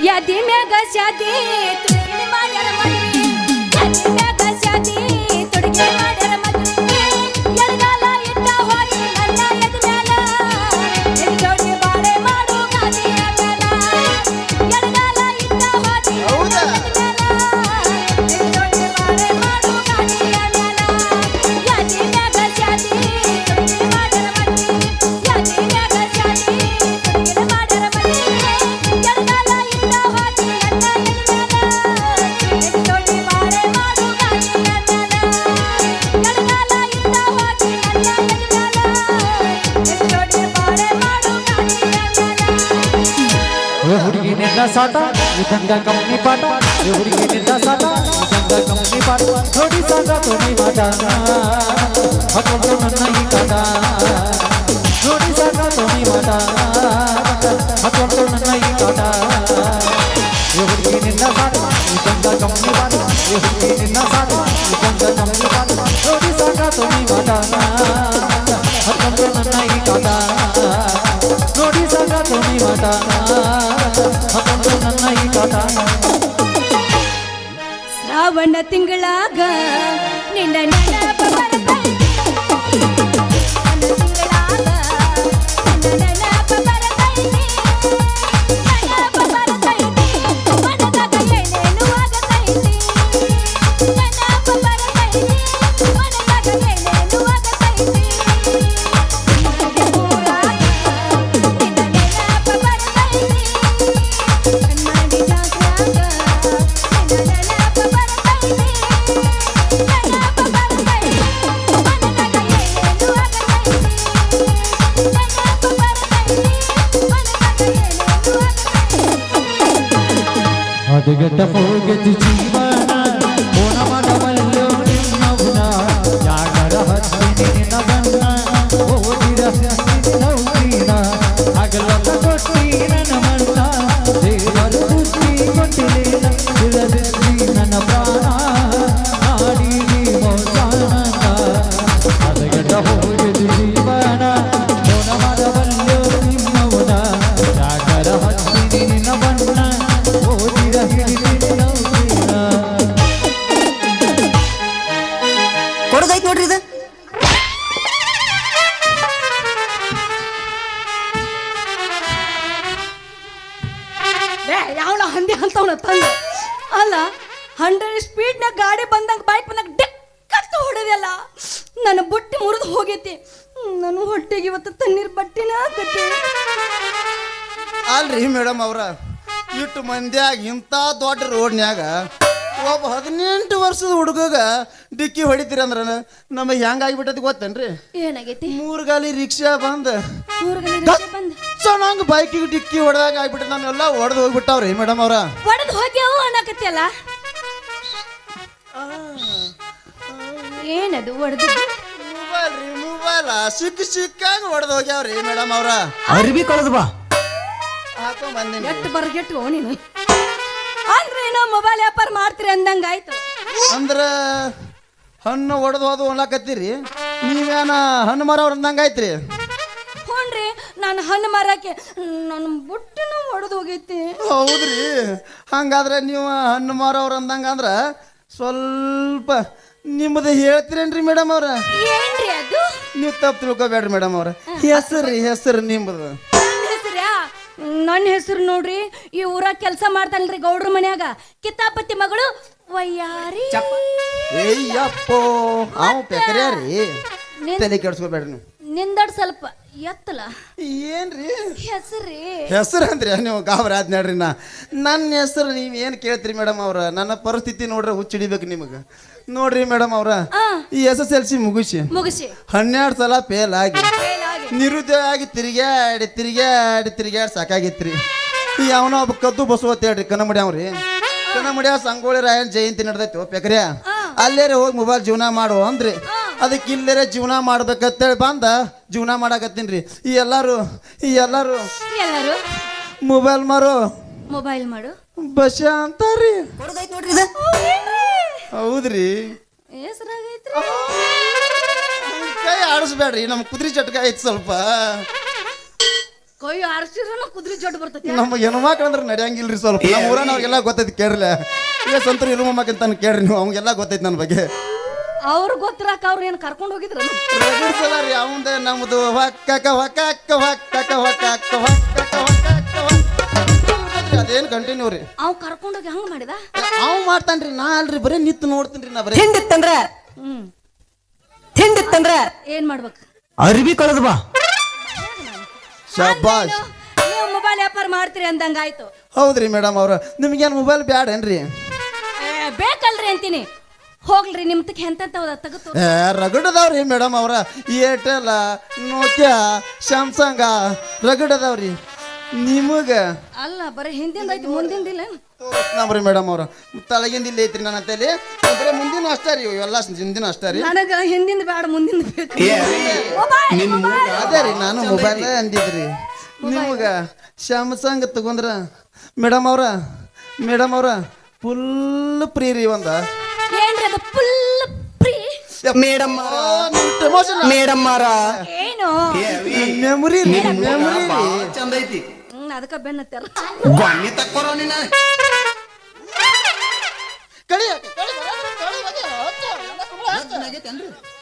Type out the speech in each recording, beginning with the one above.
ಯಾದಿ ಮ್ಯಾಗ ಶಾದಿ ತುಡುಗಿ ಮಾಡ್ಯಾರ ಮದುವೆ ಯಾದಿ ಮ್ಯಾಗ ಶಾದಿ ತುಡುಗಿ ಮಾಡ್ಯಾರ ಮದುವೆ ಎಡಗಾಲ ಇಟ್ಟ ಹೋಗಿ ನನ್ನ ಎದ ಮ್ಯಾಲ ಎದಿ ಜೋಡಿ ಬಾಳೆ ಮಾಡು ಗಾದಿಯ ಮ್ಯಾಲ ಎಡಗಾಲ ಇಟ್ಟ ಹೋಗಿ ಹೌದಾ ಎದಿ ಜೋಡಿ ಬಾಳೆ ಮಾಡು ಗಾದಿಯ ಮ್ಯಾಲ ಯಾದಿ ಮ್ಯಾಗ ಶಾದಿ ತುಡುಗಿ ಮಾಡ್ಯಾರ ಮದುವೆ ಯಾದಿ ಮ್ಯಾಗ ಶಾದಿ ತುಡುಗಿ ಮಾಡ್ಯಾರ ಮದುವೆ ಎಡಗಾಲ ಇಟ್ಟ ಹೋಗಿ ನನ್ನ ಎದ ಮ್ಯಾಲ ಎದಿ ಜೋಡಿ ಬಾಳೆ ಮಾಡು ಗಾದಿಯ ಮ್ಯಾಲ ಎಡಗಾಲ ಇಟ್ಟ ಹೋಗಿ ನನ್ನ ಎದ ಮ್ಯಾಲ ಎದಿ ಜೋಡಿ ಬಾಳೆ ಮಾಡು ಗಾದಿಯ ಮ್ಯಾಲ ಹುಡುಗಿ ನಿನ್ನ ಸಾಟ ಇದಂಗ ಕಂಪ್ನಿ ಪಾಠ ಹುಡುಗಿ ನಿನ್ನ ಸಾಟ ಇದಂಗ ಕಂಪ್ನಿ ಪಾಠ ನೋಡಿ ಸಾಗ ತುನಿ ಮಾಟ ಹಾಕೊಂಡು ನನ್ನ ಈ ಕಾಟ ನೋಡಿ ಸಾಗ ತುನಿ ಮಾಟ ಹಾಕೊಂಡು ನನ್ನ ಈ ಕಾಟ ಹುಡುಗಿ ನಿನ್ನ ಸಾಟ ಇದಂಗ ಕಂಪ್ನಿ ಪಾಠ ಹುಡುಗಿ ನಿನ್ನ ಸಾಟ ಇದಂಗ ಕಂಪ್ನಿ ಪಾಠ ನೋಡಿ ಸಾಗ ತುನಿ ಮಾಟ ಹಾಕೊಂಡು ನನ್ನ ಈ ಕಾಟ ನೋಡಿ ಸಾಗ ತುನಿ ಮಾಟ ಹಾಕೊಂಡು ನನ್ನ ಈ ಕಾಟ ಶ್ರಾವಣ ತಿಂಗಳಾಗ ನಿನ್ನ ನೆನಪ ಬರ್ತೈತಿ ಶ್ರಾವಣ ತಿಂಗಳಾಗ ನಿನ್ನ ನೆನಪ ಬರ್ತೈತಿ ನೆನಪ ಬರ್ತೈತಿ ಮನದಾಗ ಏನೇನು ಆಗತೈತಿ ನೆನಪ ಬರ್ತೈತಿ ಮನದಾಗ ಏನೇನು ಆಗತೈತಿ ಊರಾಗ ನಿನ್ನ ನೆನಪ ಬರ್ತೈತಿ ಕಣ್ಣಾಡಿ ಜಾತ್ರ್ಯಾಗ ನಿನ್ನ ನೆನಪ ಬರ್ತೈತಿ ನೆನಪ ಬರ್ತೈತಿ ಮನದಾಗ ಏನೇನು ಆಗತೈತಿ ನೆನಪ ಬರ್ತೈತಿ ಮನದಾಗ ಏನೇನು ಆಗತೈತಿ ಹದಗೆಟ್ಟ ಹೋಗಿದ್ದು ಜೀವನ ಕೋಣ ಮಾಡಬಲ್ಲು ನಿನ್ನವನ ಯಾಗರ ಹತ್ತಿ ನಿನ್ನ ಬಣ್ಣ ಓದಿರ ನೌಕೀನ ಹಗಲತ್ತ ಕೊಟ್ಟಿ ನನ್ನ ಮಣ್ಣ ದೇವರು ಬುದ್ಧಿ ಕೊಟ್ಟಿಲ್ಲ ಇಳದಿದ್ದಿ ನನ್ನ ಪ್ರಾಣ ನಾಡಿನಿ ಮೋಸಾನಂದ ಹದಗೆಟ್ಟ ಹೋಗಿದ್ದು ಜೀವನ ಕೋಣ ಮಾಡಬಲ್ಲು ನಿನ್ನವನ ಯಾಗರ ಹತ್ತಿ ನಿನ್ನ ಬಣ್ಣ ಓದಿರ ಹಿಡಿದಿ ನೌಕೀನ ಕೊಡದೈತ್ ನೋಡ್ರಿ ಇದು ಯಾವಳ ಹಂದಿ ಅಂತವನ ತಂದು ಅಲ್ಲ 100 ಸ್ಪೀಡ್ನಾಗ ಗಾಡಿ ಬಂದಂಗ ಬೈಕ್ ಬಂದಾಗ ಡೆಕ್ಕತ್ತು ಹೊಡೆದಲ್ಲ ನನ್ನ ಬುಟ್ಟಿ ಮುರಿದು ಹೋಗೈತಿ ನಾನು ಹೊಟ್ಟೆಗೆ ಇವತ್ತು ತಣ್ಣೀರ್ ಬಟ್ಟಿನ ಕಟ್ಟಿ ಅಲ್ರಿ ಮೇಡಮ್ ಅವ್ರ ಇಟ್ಟು ಮಂದ್ಯಾಗ ಇಂಥ ದೊಡ್ಡ ರೋಡ್ನ್ಯಾಗ ಒಬ್ಬ 18 ವರ್ಷದ ಹುಡುಗಗ ಡಿಕ್ಕಿ ಹೊಡಿತೀರಿ ಅಂದ್ರ ನಮಗೆ ಹೆಂಗಾಗಿಬಿಟ್ಟದ ಗೊತ್ತೇನ್ರಿ ಏನಾಗೈತಿ 3 ಗಾಲಿ ರಿಕ್ಷಾ ಬಂದ್ ಊರ್ಗಡೆ ರಿಕ್ಷಾ ಬಂದ್ ಚೆನ್ನಾಗಿ ಬೈಕಿಗೆ ಡಿಕ್ಕಿ ಹೊಡೆದಾಗ ಆಗ್ಬಿಟ್ಟು ನಾವೆಲ್ಲ ಹೊಡೆದು ಹೋಗ್ಬಿಟ್ಟಾವ್ರಿ ಮೇಡಮ್ ಅವ್ರ ಒಡೆದು ಹೋಗ್ಯಾವು ಅನ್ನಕತ್ತಿಯಲ್ಲ ಏನದು ಒಡೆದು ಮೊಬೈಲ್ ರೀ ಮೊಬೈಲ್ ಸಿಕ್ಕಂಗ್ ಹೊಡೆದು ಹೋಗ್ಯಾವ್ರಿ ಮೇಡಮ್ ಅವ್ರ ಅರ್ಬಿ ಕಳೆದು ಬಾ ಹಾಕೊಂಡ್ ಬಂದಿನಿ ಎಟ್ಟು ಬರ್ಗೆಟ್ಟು ನೀನು ಅಂದ್ರೆ ಏನೋ ಮೊಬೈಲ್ ವ್ಯಾಪಾರ ಮಾಡ್ತೀರಿ ಅಂದಂಗ ಆಯ್ತು ಅಂದ್ರ ಹಣ್ಣು ಹೊಡೆದು ಹೋದು ಅನ್ಲಾಕತ್ತೀರಿ ನೀವೇನ ಹಣ್ಣು ಮರವ್ರ ಅಂದಂಗ ಆಯ್ತ್ರಿ ಹ್ಞೂನ್ರಿ ನಾನು ಹಣ್ಣು ಮಾರಕ್ಕೆ ನನ್ನ ಬುಟ್ಟಿನೂ ಒಡೆದು ಹೋಗೈತಿ ಹೌದ್ರಿ ಹಂಗಾದ್ರೆ ನೀವು ಹಣ್ಣು ಮಾರವ್ರ ಅಂದಂಗ ಅಂದ್ರ ಸ್ವಲ್ಪ ನಿಮ್ಮದು ಹೇಳ್ತೀರೇನ್ರಿ ಮೇಡಮ್ ಅವ್ರ ಏನ್ರಿ ಅದು ನೀವು ತಪ್ಪು ತಿಳ್ಕೊಬೇಡ್ರಿ ಮೇಡಮ್ ಅವ್ರ ಹೆಸರು ನಿಮ್ಮದು ನನ್ನ ಹೆಸರು ನೋಡ್ರಿ ಈ ಊರಾಗ ಕೆಲಸ ಮಾಡ್ತಾನಲ್ರಿ ಗೌಡ್ರ ಮನ್ಯಾಗ ಕಿತ್ತಾಪತಿ ಮಗಳು ವಯ್ಯಾರಿ ಏಯ್ಯಪ್ಪೋ ಅವ್ ಪೆಕರ್ಯಾರಿ ತಲೆ ಕೆಡ್ಸ್ಕೊಬೇಡ್ರಿ ನೀವು ನಿಂದಡ್ ಸ್ವಲ್ಪ ಎತ್ತಲ ಏನ್ರಿ ಹೆಸರಿ ಹೆಸರು ಅಂದ್ರಿ ನೀವು ಗಾಬರಿ ಆದ್ ನೋಡ್ರಿ ನನ್ನ ಹೆಸರು ನೀವು ಏನು ಕೇಳ್ತೀರಿ ಮೇಡಮ್ ಅವ್ರ ನನ್ನ ಪರಿಸ್ಥಿತಿ ನೋಡ್ರಿ ಹುಚ್ಚಿಡಿಬೇಕು ನಿಮಗೆ ನೋಡ್ರಿ ಮೇಡಮ್ ಅವ್ರ ಈ SSLC ಮುಗಿಸಿ ಮುಗಿಸಿ 12 ಸಲ ಫೇಲ್ ಆಗಿ ಫೇಲ್ ಆಗಿ ನಿರುದ್ಯೋಗ ಆಗಿ ತಿರುಗಾಡಿ ಸಾಕಾಗಿತ್ರಿ ಯಾವನೋ ಒಬ್ಬ ಕದ್ದು ಬಸವತ್ ಹೇಳ್ರಿ ಕನ್ನಮಡ್ಯಾವ್ರಿ ಕನ್ನಮಡ್ಯ ಸಂಗೊಳ್ಳಿ ರಾಯನ್ ಜಯಂತಿ ನಡೆದೈತಿ ಪೆಕರ್ಯ ಅಲ್ಲೇರೆ ಹೋಗಿ ಮೊಬೈಲ್ ಜೀವನ ಮಾಡು ಅಂದ್ರಿ ಅದಕ್ಕೆ ಇಲ್ಲೇರೆ ಜೀವನ ಮಾಡ್ಬೇಕಂತೇಳಿ ಬಂದ ಜೀವನ ಮಾಡಾಕತ್ತೀನಿ ಈ ಎಲ್ಲಾರು ಎಲ್ಲರೂ ಮೊಬೈಲ್ ಮಾರು ಮೊಬೈಲ್ ಮಾಡು ಬಶ ಅಂತಾರ್ರಿ ಕೊಡದೈತ್ ನೋಡ್ರಿ ಇದು ಹೌದ್ರಿ ಹೆಸರಾಗೈತ್ರಿ ಕೈ ಆಡಿಸ್ಬೇಡ್ರಿ ನಮ್ಮ ಕುದುರೆ ಚಟ್ಕ ಐತಿ ಸ್ವಲ್ಪ ಕೈ ಆರಿಸಿದ್ರೂ ಕುದುರೆ ಜೊಡ್ಡು ಬರ್ತೈತಿ. ನಮ್ಮ ಹೆಣ್ಮಕ್ಳು ಅಂದ್ರೆ ನಡೆಯಂಗಿಲ್ರಿ ಸ್ವಲ್ಪ. ನಮ್ಮ ಊರನವ್ರಿಗೆಲ್ಲ ಗೊತ್ತೈತಿ ಕೇಳ್ರಲ್ಲ. ಈಗ ಸಂತರು ಇರು ಮೊಮ್ಮಕ್ಕಂತ ಕೇಳ್ರಿ ನೀವು, ಅವಂಗೆಲ್ಲ ಗೊತ್ತೈತಿ ನನ್ನ ಬಗ್ಗೆ. ಅವ್ರು ಗೊತ್ತಿರಾಕ ಅವ್ರು ಏನು ಕರ್ಕೊಂಡು ಹೋಗಿದ್ರ ರಗಡ್ಸಲ್ಲ ರೀ ಅವಂದ ನಮ್ದು ಹೊಕ್ಕಕ ಹೊಕ್ಕಕ್ಕ ಹೊಕ್ಕಕ ಹೊಕ್ಕಕ್ಕ ಹೊಕ್ಕಕ ಹೊಕ್ಕಕ್ಕ ಹೊಕ್ಕಕ ಅದೇನು ಕಂಟಿನ್ಯೂ ರೀ. ಅವ್ ಕರ್ಕೊಂಡೋಗಿ ಹಂಗ ಮಾಡಿದ ಅವ್ ಮಾಡ್ತಾನ್ರಿ, ನಾ ಅಲ್ರಿ ಬರೀ ನಿತ್ತು ನೋಡ್ತೀನಿ ನಾ ಬರೀ. ತಿಂಡಿತ್ತಂದ್ರ ಏನ್ ಮಾಡ್ಬೇಕು? ಅರ್ಬಿ ಕಳೆದ್ ಬಾ. ಶಬ್ಬಾಷ್. ನೀವು ಮೊಬೈಲ್ ವ್ಯಾಪಾರ ಮಾಡ್ತೀರಿ ಅಂದಂಗ ಆಯ್ತು. ಹೌದ್ರಿ ಮೇಡಮ್ ಅವ್ರ, ನಿಮ್ಗೇನು ಮೊಬೈಲ್ ಬ್ಯಾಡೇನ್ರಿ? ಬೇಕಲ್ರಿ ಅಂತೀನಿ. ಹೋಗ್ಲ್ರಿ ನಿಮ್ತಕ್ಕೆ ಎಂತ ತಗತ್ತು. ರಗಡದವ್ರಿ ಮೇಡಮ್ ಅವ್ರ. ಏರ್ಟೆಲ್, ನೋಕಿಯಾ, ಸ್ಯಾಮ್ಸಂಗ ರಗಡದವ್ರಿ. ನಿಮಗ ಅಲ್ಲ ಬರೀ ಹಿಂದಿಂದ ಐತಿ ಮುಂದಿಂದಿಲ್ಲ. ನಮ್ರಿ ಮೇಡಮ್ ಅವ್ರ ತಳಗಿಂದ ಇಲ್ಲಿ ಐತ್ರಿ ನನ್ನ ಅಂತೇಳಿ. ಬರೀ ಮುಂದಿನ ಅಷ್ಟೇ ರೀ, ಇವೆಲ್ಲ ಹಿಂದಿನ ಅಷ್ಟೇ ರೀ. ನನಗ ಹಿಂದಿಂದ ಬೇಡ ಮುಂದಿಂದ ಬೇಕು. ಅದೇ ರೀ ನಾನು ಮೊಬೈಲ್ ಅಂದಿದ್ರಿ. ನಿಮಗ ಸ್ಯಾಮ್ಸಂಗ್ ತಗೊಂಡ್ರ ಮೇಡಮ್ ಅವ್ರ ಫುಲ್ ಫ್ರೀ ರೀ. ಒಂದ ಏನ್ರಿ ಅದು ಫುಲ್ ಫ್ರೀ? ಮೇಡಮ್ ಏನು ಮೆಮೊರಿ ಮೆಮೊರಿ ಚಂದ ಐತಿ. ಅದಕ್ಕ ಬೆನ್ನತ್ತಾರ ಗೊಣ್ಣಿ ತಕ್ಕೋರ ನೀನ.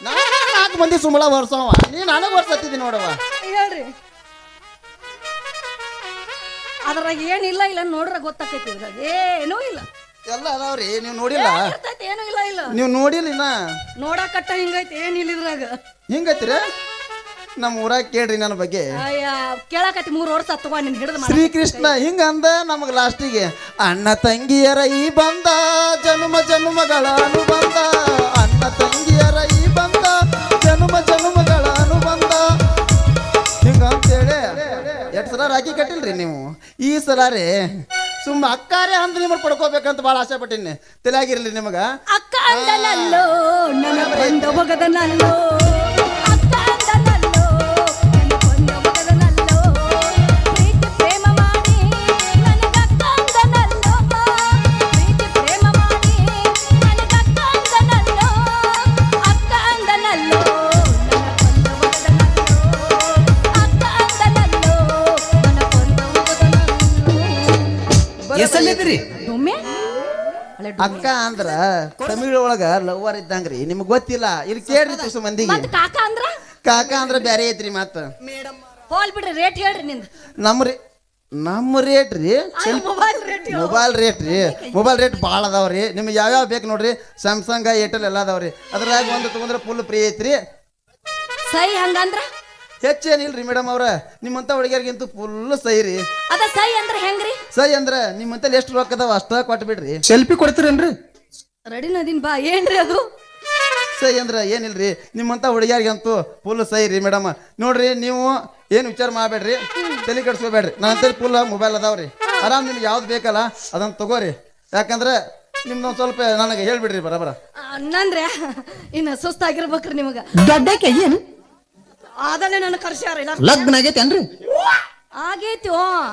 ನಾಲ್ಕು ಮಂದಿ ಸುಮ್ಮಳ ವರ್ಷವ ನೀ ನನಗೆ ವರ್ಷತ್ತಿದ್ದಿ ನೋಡವ. ಹೇಳ್ರಿ ಅದ್ರಾಗ ಏನಿಲ್ಲ ಇಲ್ಲ ನೋಡ್ರ ಗೊತ್ತಾಕೈತಿ. ಇದ್ರಾಗ ಏನೂ ಇಲ್ಲ. ಎಲ್ಲ ಅದಾವ್ರಿ, ನೀವು ನೋಡಿಲ್ಲ. ಇರ್ತೈತಿ ಏನೂ ಇಲ್ಲ. ಇಲ್ಲ ನೀವು ನೋಡಿಲ್ಲ ಇನ್ನ. ನೋಡಾಕಟ್ಟ ಹಿಂಗೈತಿ ಏನಿಲ್ಲ ಇದ್ರಾಗ. ಹಿಂಗೈತಿರ ನಮ್ಮ ಊರಾಗ ಕೇಳ್ರಿ ನನ್ನ ಬಗ್ಗೆ. ಅಯ್ಯ ಕೇಳಾಕತಿ 3 ವರ್ಷ ಹತ್ತುವ ನಿನ್ ಹಿಡಿದು ಶ್ರೀಕೃಷ್ಣ ಹಿಂಗ ಅಂದ ನಮಗ ಲಾಸ್ಟಿಗೆ. ಅಣ್ಣ ತಂಗಿಯರ ಈ ಬಂದ ಜನುಮ ಜನುಮಗಳ ಅನುಬಂಧ. ಅಣ್ಣ ತಂಗಿಯರ ಈ ಬಂದ ಜನುಮ ಜನುಮಗಳ ಅನುಬಂಧ ಹಿಂಗ ಅಂತೇಳಿ 2 ಸಲ ರಾಖಿ ಕಟ್ಟಿಲ್ರಿ ನೀವು. ಈ ಸಲ ರೀ ಸುಮ್ಮ ಅಕ್ಕಾರೆ ಅಂದ್ ನಿಮ್ಮನ್ನು ಪಡ್ಕೋಬೇಕಂತ ಭಾಳ ಆಸೆ ಪಟ್ಟಿನಿ. ತಲೆಯಾಗಿರ್ಲಿ ನಿಮಗ. ಅಕ್ಕ ಅಂದನಲ್ಲೋ ನನ್ನ ಬಂದ ಹೋಗದನಲ್ಲೋ. ಅಕ್ಕ ಅಂದನಲ್ಲೋ ನನ್ನ ಬಂದ ಹೋಗದನಲ್ಲೋ. ಪ್ರೀತಿ ಪ್ರೇಮ ಮಾಡಿ ನನಗಕ್ಕ ಅಂದನಲ್ಲೋ. ಪ್ರೀತಿ ಪ್ರೇಮ ಮಾಡಿ ನನಗಕ್ಕ ಅಂದನಲ್ಲೋ. ಅಕ್ಕ ಅಂದನಲ್ಲೋ ನನ್ನ ಬಂದ ಹೋಗದನಲ್ಲೋ. ಅಕ್ಕ ಅಂದನಲ್ಲೋ ನನ್ನ ಬಂದ ಹೋಗದನಲ್ಲೋ. ಎಸಲ್ಲಿದ್ರಿ ಡುಮ್ಮೆ ಅಕ್ಕ ಅಂದ್ರ ತಮಿಳ್ ಒಳಗ ಲವ್ವರ್ ಇದ್ದಂಗ್ರಿ. ನಿಮ್ಗೆ ಗೊತ್ತಿಲ್ಲ. ಇಲ್ಲಿ ಕೇಳ್ರಿ ತುಸು ಮಂದಿಗೆ. ಮತ್ ಕಾಕ ಅಂದ್ರ ಕಾಕ ಅಂದ್ರ ಬ್ಯಾರೆ ಐತ್ರಿ. ಮತ್ತ ಹೋಲ್ ಬಿಡ್ರಿ ರೇಟ್ ಹೇಳ್ರಿ ನಿಂದ. ನಮ್ಮ ರೇಟ್ ರೀ ಮೊಬೈಲ್ ರೇಟ್ ಮೊಬೈಲ್ ರೇಟ್ ರೀ. ಮೊಬೈಲ್ ರೇಟ್ ಭಾಳ ಅದಾವ್ರಿ. ನಿಮ್ಗೆ ಯಾವ್ಯಾವ ಬೇಕು ನೋಡ್ರಿ. ಸ್ಯಾಮ್ಸಂಗ್, ಏರ್ಟೆಲ್ ಎಲ್ಲ ಅದಾವ್ರಿ. ಅದ್ರಾಗ ಒಂದು ತಗೊಂಡ್ರೆ ಫುಲ್ ಫ್ರೀ ಐತ್ರಿ. ಸೈ ಹಂಗಂದ್ರ ಹೆಚ್ಚೇನಿಲ್ರಿ ಮೇಡಮ್ ಅವ್ರ. ನಿಮ್ಮಂತ ಹುಡುಗಿಯರ್ಗಿಂತೂ ಫುಲ್ ಸೈ ರೀ. ಅದ ಸೈ ಅಂದ್ರ ಹೆಂಗ್ರಿ? ಸೈ ಅಂದ್ರ ನಿಮ್ಮಂತಲ್ಲಿ ಎಷ್ಟು ರೊಕ್ಕ ಅದಾವ ಅಷ್ಟ ಕೊಟ್ಟು ಬಿಡ್ರಿ. ಸೆಲ್ಫಿ ಕೊಡ್ತೀರೇನ್ರಿ? ರೆಡಿ ನದೀನ್ ಬಾ. ಏನ್ರಿ ಅದು? ಸೈ ಅಂದ್ರ ಏನಿಲ್ರಿ, ನಿಮ್ಮಂತ ಹುಡುಗಿಯರ್ಗಂತೂ ಫುಲ್ ಸೈ ರೀ ಮೇಡಮ್. ನೋಡ್ರಿ ನೀವು ಏನು ವಿಚಾರ ಮಾಡಬೇಡ್ರಿ, ತಲೆ ಕೆಡ್ಸ್ಕೋಬೇಡ್ರಿ. ನನ್ನ ಅಂತೇಳಿ ಫುಲ್ ಮೊಬೈಲ್ ಅದಾವ್ರಿ. ಆರಾಮ್ ನಿಮ್ಗೆ ಯಾವ್ದು ಬೇಕಲ್ಲ ಅದನ್ನ ತಗೋರಿ. ಯಾಕಂದ್ರೆ ನಿಮ್ದೊಂದು ಸ್ವಲ್ಪ ನನಗೆ ಹೇಳ್ಬಿಡ್ರಿ ಬರಬರ. ಅನ್ನಂದ್ರೆ ಇನ್ನು ಸುಸ್ತಾಗಿರ್ಬೇಕ್ರಿ ನಿಮಗ. ದೊಡ್ಡಕ್ಕೆ ಏನ್ ಅದನ್ನೇ ನನ್ನ ಕರ್ಸ್ಯಾರ. ಲಗ್ನ ಆಗೈತೇನ್ರಿ? ಆಗೈತಿ.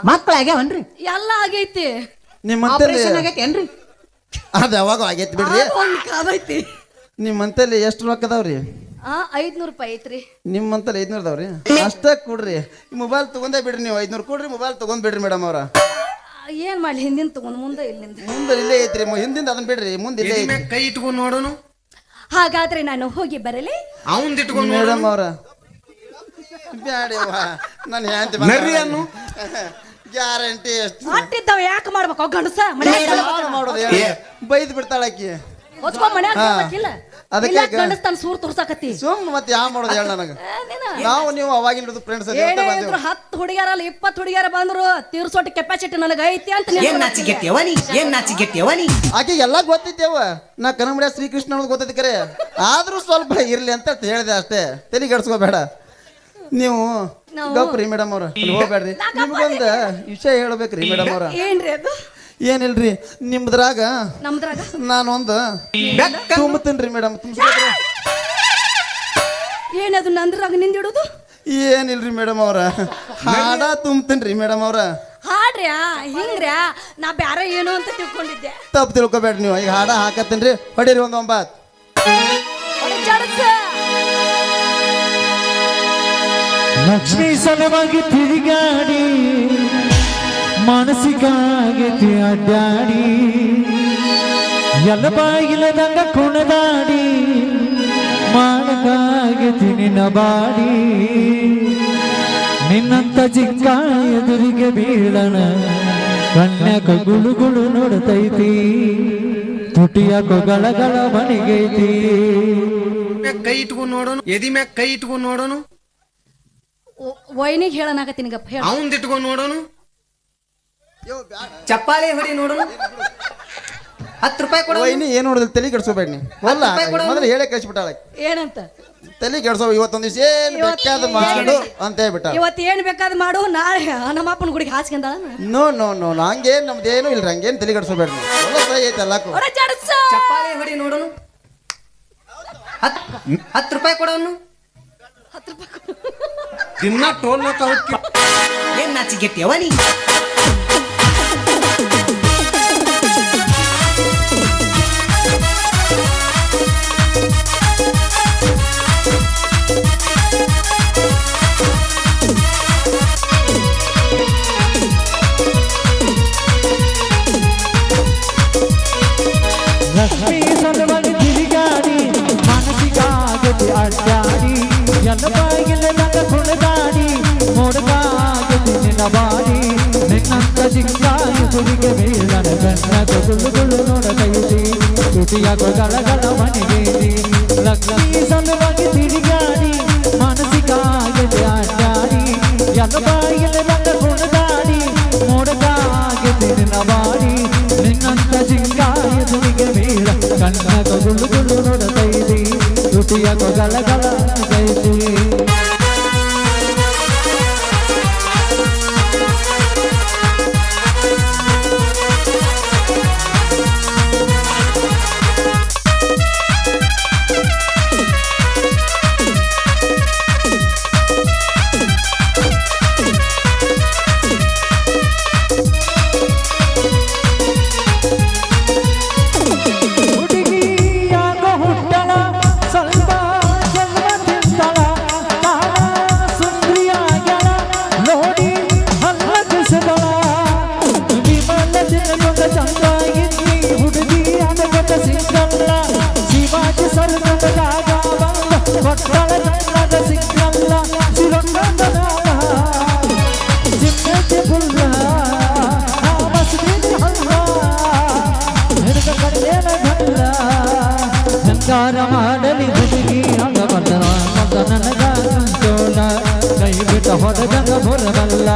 ಮಕ್ಳ ಆಗ್ಯಾವನ್ರಿ? ಎಲ್ಲ ಆಗೈತಿ. ನಿಮ್ಮಂತಲ್ಲಿ ಆಗೈತೇನ್ರಿ? ಅದು ಯಾವಾಗ ಆಗೈತಿ ಬಿಡ್ರಿ. ಒಂದ್ ಕಾದೈತಿ. ನಿಮ್ಮಂತಲ್ಲಿ ಎಷ್ಟು ರೊಕ್ಕ ಅದಾವ್ರಿ? 500 ರೂಪಾಯಿ ಐತ್ರಿ. ನಿಮ್ಮಂತಲ್ಲಿ 500 ಅದಾವ್ರಿ. ಅಷ್ಟ ಕೊಡ್ರಿ. ಮೊಬೈಲ್ ತಗೊಂಡೇ ಬಿಡ್ರಿ. ನೀವು 500 ಕೊಡ್ರಿ, ಮೊಬೈಲ್ ತಗೊಂಡ್ ಬಿಡ್ರಿ ಮೇಡಮ್ ಅವ್ರ. ಏನ್ ಮಾಡ್ಲಿ? ಹಿಂದಿನ ತಗೊಂಡ್ ಮುಂದೆ ಇಲ್ಲಿಂದ ಮುಂದೆ ಇಲ್ಲೇ ಐತ್ರಿ. ಹಿಂದಿಂದ ಅದನ್ನ ಬಿಡ್ರಿ, ಮುಂದೆ ಇಲ್ಲೇ ಐತಿ. ಕೈ ಇಟ್ಕೊಂಡು ನೋಡೋನು. ಹಾಗಾದ್ರೆ ನಾನು ಹೋಗಿ ಬರಲಿ. ಅವಂದ್ ಇಟ್ಕೊಂಡು ಮೇಡಮ್ ಅವ್ರ ಬ್ಯಾಡವ್ವ, ನಾನು ಹ್ಯಾಂತಿ ಗ್ಯಾರಂಟಿ ಎಷ್ಟು ಅಟ್ಟಿದ್ದಾವ ಯಾಕೆ ಮಾಡ್ಬೇಕು? ಗಂಡಸ ಮಾಡೋದು ಹೇಳಿ ಬೈದ್ ಬಿಡ್ತಾಳಕಿ. ಹೊಚ್ಕೊಂಡ್ ಮನ್ಯಾಗ ಬರ್ಬೇಕಿಲ್ಲ. ಅದಕ್ಕೆ ಗಂಡಸ್ ತನ್ನ ಸೂರ್ ತುರ್ಸಾಕತ್ತಿ. ಸುಮ್ ಮತ್ತೆ ಯಾವ ಮಾಡೋದು ಹೇಳ ನನಗ. ನಾವು ನೀವು ಅವಾಗಿನ ಹಿಡಿದು ಫ್ರೆಂಡ್ಸ್ 10 ಹುಡುಗಿಯರಲ್ಲ 20 ಹುಡುಗಿಯರ ಬಂದ್ರು ತೀರ್ಸೋಟ್ ಕೆಪಾಸಿಟಿ ನನಗ ಐತಿ ಅಂತ. ಆಕೆ ಎಲ್ಲಾ ಗೊತ್ತಿದ್ದೇವ. ನಾ ಕನ್ನಡ ಶ್ರೀಕೃಷ್ಣ ಅನ್ನೋದು ಗೊತ್ತೈತಿ ಕರೆ. ಆದ್ರೂ ಸ್ವಲ್ಪ ಇರ್ಲಿ ಅಂತ ಹೇಳಿದೆ ಅಷ್ಟೇ. ತಲೆ ಕೆಡ್ಸ್ಕೋಬೇಡ ನೀವು. ಗಪ್ರಿ ಮೇಡಮ್ ಅವ್ರ ಹೋಗ್ಬೇಡ್ರಿ. ನಿಮ್ಗೊಂದು ವಿಷಯ ಹೇಳ್ಬೇಕ್ರಿ ಮೇಡಮ್ ಅವ್ರ. ಏನ್ರಿ ಅದು? ಏನಿಲ್ರಿ, ನಿಮ್ದ್ರಾಗ ನಮ್ದ್ರಾಗ ನಾನೊಂದು ತುಂಬತೀನ್ರಿ ಮೇಡಮ್. ತುಂಬಿಸ್ಬೇಕ್ರಿ. ಏನದು ನಂದ್ರಾಗ ನಿಂದಿಡುದು? ಏನಿಲ್ರಿ ಮೇಡಮ್ ಅವ್ರ, ಹಾಡ ತುಂಬ್ತೀನ್ರಿ ಮೇಡಮ್ ಅವ್ರ. ಹಾಡ್ರ್ಯಾ ಹಿಂಗ್ರ್ಯಾ? ನಾ ಬ್ಯಾರೆ ಏನು ಅಂತ ತಿಳ್ಕೊಂಡಿದ್ದೆ. ತಪ್ಪು ತಿಳ್ಕೊಬೇಡ್ರಿ ನೀವು. ಈಗ ಹಾಡ ಹಾಕತ್ತೇನ್ರಿ, ಹೊಡೀರಿ ಒಂದು 9. ಲಕ್ಷ್ಮೀ ಸಲುವಾಗಿ ತಿರುಗಾಡಿ ಮಾನಸಿಕಾಗೈತಿ ಅಡ್ಡಾಡಿ ಎಲ್ಲ ಬಾಗಿಲದಂಗ ಕುಣದಾಡಿ ಮಾಡಕಾಗೈತಿ ನಿನ್ನ ಬಾಡಿ ನಿನ್ನಂತ ಚಿಕ್ಕ ಎದುರಿಗೆ ಬೀಳಣ ಕಣ್ಯಾಕ ಗುಳುಗುಳು ನೋಡ್ತೈತಿ ತುಟಿಯಾಕ ಗಳಗಳ ಮನೆಗೈತಿ ಕೈ ಇಟ್ಕೊಂಡು ನೋಡೋನು ಎದಿ ಮ್ಯಾಗ ಕೈ ಇಟ್ಕೊಂಡು ನೋಡೋನು ವೈನಿಗೆ ಹೇಳನಾಗತ್ತೀನಿ ಗಪ್ಪ ಹೇಳ ಅವಂದ್ ಇಟ್ಕೊಂಡು ನೋಡೋನು ಚಪ್ಪಾಳೆ ಹೊಡಿ ನೋಡೋನು 10 ರೂಪಾಯಿ ಕೊಡು ವೈನಿ ಏನು ನೋಡಿದ್ರೆ ತಲೆ ಕೆಡ್ಸೋಬೇಡ ನೀ ಅಲ್ಲ ಮೊದಲು ಹೇಳೇ ಕಳಿಸ್ಬಿಟ್ಟಾಳ ಏನಂತ ತಲೆ ಕೆಡ್ಸೋ ಇವತ್ತೊಂದು ದಿವಸ ಏನು ಬೇಕಾದ ಮಾಡು ಅಂತ ಹೇಳ್ಬಿಟ್ಟ ಇವತ್ತು ಏನ್ ಬೇಕಾದ್ ಮಾಡು ನಾಳೆ ನಮ್ಮ ಅಪ್ಪನ ಗುಡಿಗೆ ಹಾಸ್ಕೊಂಡ ನೋ ನೋ ನೋ ಹಂಗೇನು ನಮ್ದೇನು ಇಲ್ರಿ ಹಂಗೇನು ತಲೆ ಕೆಡ್ಸೋಬೇಡ ಎಲ್ಲ ಸಹಿ ಐತೆ ಎಲ್ಲಕ್ಕೂ ಚಪ್ಪಾಳೆ ಹೊಡಿ ನೋಡೋನು 10 ರೂಪಾಯಿ ಕೊಡೋನು 10 ರೂಪಾಯಿ ದಿನ ಟೋಲ್ ಏನ್ ನಾಚಿಗೆಟ್ಟಿಯವ ನೀ ಲಕ್ಷ್ಮೀ ಸಲುವಾಗಿ ತಿರುಗಾಡಿ ಮಾನಸಿಕಾಗತಿ ಅಡ್ಡಾಡಿ ಎಲ್ಲ ಬಾಗಿಲದಂಗ ಕುಣದಾಡಿ ಮೋಡಕಾಗತಿ ನಿನ್ನ ಬಾಡಿ ನಿನ್ನಂತ ಚಿಕ್ಕಾಯಿ ಹುಡುಗೆ ಬೀಳನ ಕಣ್ಣ ಗುಳುಗುಳು ನೋಡತೈತಿ ತುಟಿಯಾಗ ಗಳಗಳ ಮನೆಗೈತಿ ಲಕ್ಷ್ಮೀ ಸಲುವಾಗಿ ತಿರುಗಾಡಿ ಮಾನಸಿಕಾಗತಿ ಅಡ್ಡಾಡಿ ಎಲ್ಲ ಬಾಗಿಲದಂಗ ಕುಣದಾಡಿ ಮೋಡಕಾಗತಿ ನಿನ್ನ ಬಾಡಿ ನಿನ್ನಂತ ಚಿಕ್ಕಾಯಿ ಹುಡುಗೆ ಬೀಳ ಕಣ್ಣ ಗುಳುಗುಳು ನೋಡತೈತಿ ತುಟಿಯಾಗ ಗಳಗಳ ಗೈತಿ ಮಾಡಲಿ ಹುಡುಗಿ ಹಂಗ ಬಂದನ ನನಗ ಸಂತೋಷ ಕೈ ಬಿಟ್ಟ ಹೊಡೆದಂಗ ಬರಬಲ್ಲ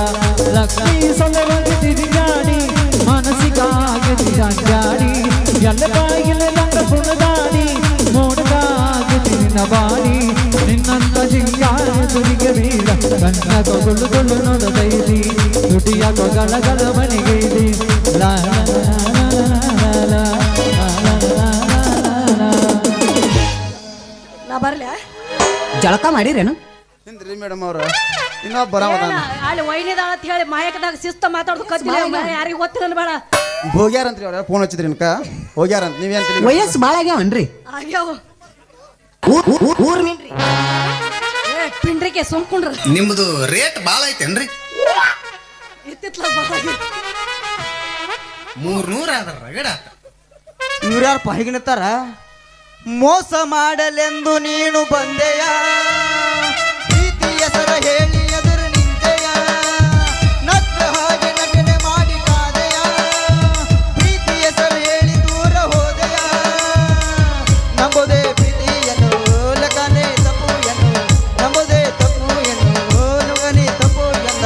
ಲಕ್ಷ್ಮೀ ಸಲುವಾಗಿ ತಿರುಗಾಡಿ ಮಾನಸಿಕಾಗತಿ ಅಡ್ಡಾಡಿ ಎಲ್ಲ ಬಾಗಿಲದಂಗ ಕುಣದಾಡಿ ಮೋಡಕಾಗತಿ ನಿನ್ನ ಬಾಡಿ ನಿನ್ನಂತ ಜಿಂಗಾರ ತುರಿಗೆ ಬೀಳ ಕಣ್ಣ ಗುಳುಗುಳು ನೋಡತೈತಿ ತುಟಿಯಾಗ ಗಳಗಳ ಮನೆಗೈತಿ ಲಾ ನಾ ಬರ್ಲ ಜಳಕ ಮಾಡಿರೇನು ಹಿಂದ್ರಿ ಮೇಡಮ್ ಅವ್ರ ಇನ್ನೊಬ್ಬ ಬರಾವದ ಅಲ್ಲಿ ವೈನಿದಾಳ ಅಂತ ಹೇಳಿ ಮಾಯಕದಾಗ ಶಿಸ್ತ ಮಾತಾಡೋದು ಕತ್ತಿಲ್ಲ ಯಾರಿಗೂ ಗೊತ್ತಿರಲ್ಲ ಬೇಡ ಹೋಗ್ಯಾರಂತ್ರಿ ಅವ್ರ ಫೋನ್ ಹಚ್ಚಿದ್ರಿ ಅನ್ಕ ಹೋಗ್ಯಾರಂತ ನೀವೇನ್ ತಲೆ ವಯಸ್ಸು ಭಾಳ ಆಗ್ಯಾವನ್ರಿ ಆಗ್ಯಾವ ಊರ್ ಮೀನ್ರಿ ಪಿಂಡ್ರಿಕೆ ಸುಮ್ಕೊಂಡ್ರ ನಿಮ್ದು ರೇಟ್ ಭಾಳ ಐತೇನ್ರಿ ಇತ್ತಿತ್ಲ ಬಾಳ 300 ಆದ್ರ ರಗಡ ಇವ್ರ್ಯಾರಪ್ಪ ಹೇಗಿನತ್ತಾರ ಮೋಸ ಮಾಡಲೆಂದು ನೀನು ಬಂದೆಯ ಪ್ರೀತಿ ಹೆಸರ ಹೇಳಿ ಎದುರು ನಿಂತೆಯ ನಕ್ಕ ಹಾಗೆ ನಟನೆ ಮಾಡಿ ಕಾದೆಯ ಪ್ರೀತಿ ಹೆಸರು ಹೇಳಿ ದೂರ ಹೋದೆಯ ನಂಬುದೇ ಪ್ರೀತಿಯನ್ನು ಲಗನೆ ತಪ್ಪು ಎಂದು ನಂಬುದೇ ತಪ್ಪು ಎಂದು ಲಗನೆ ತಪ್ಪು ಎಂದ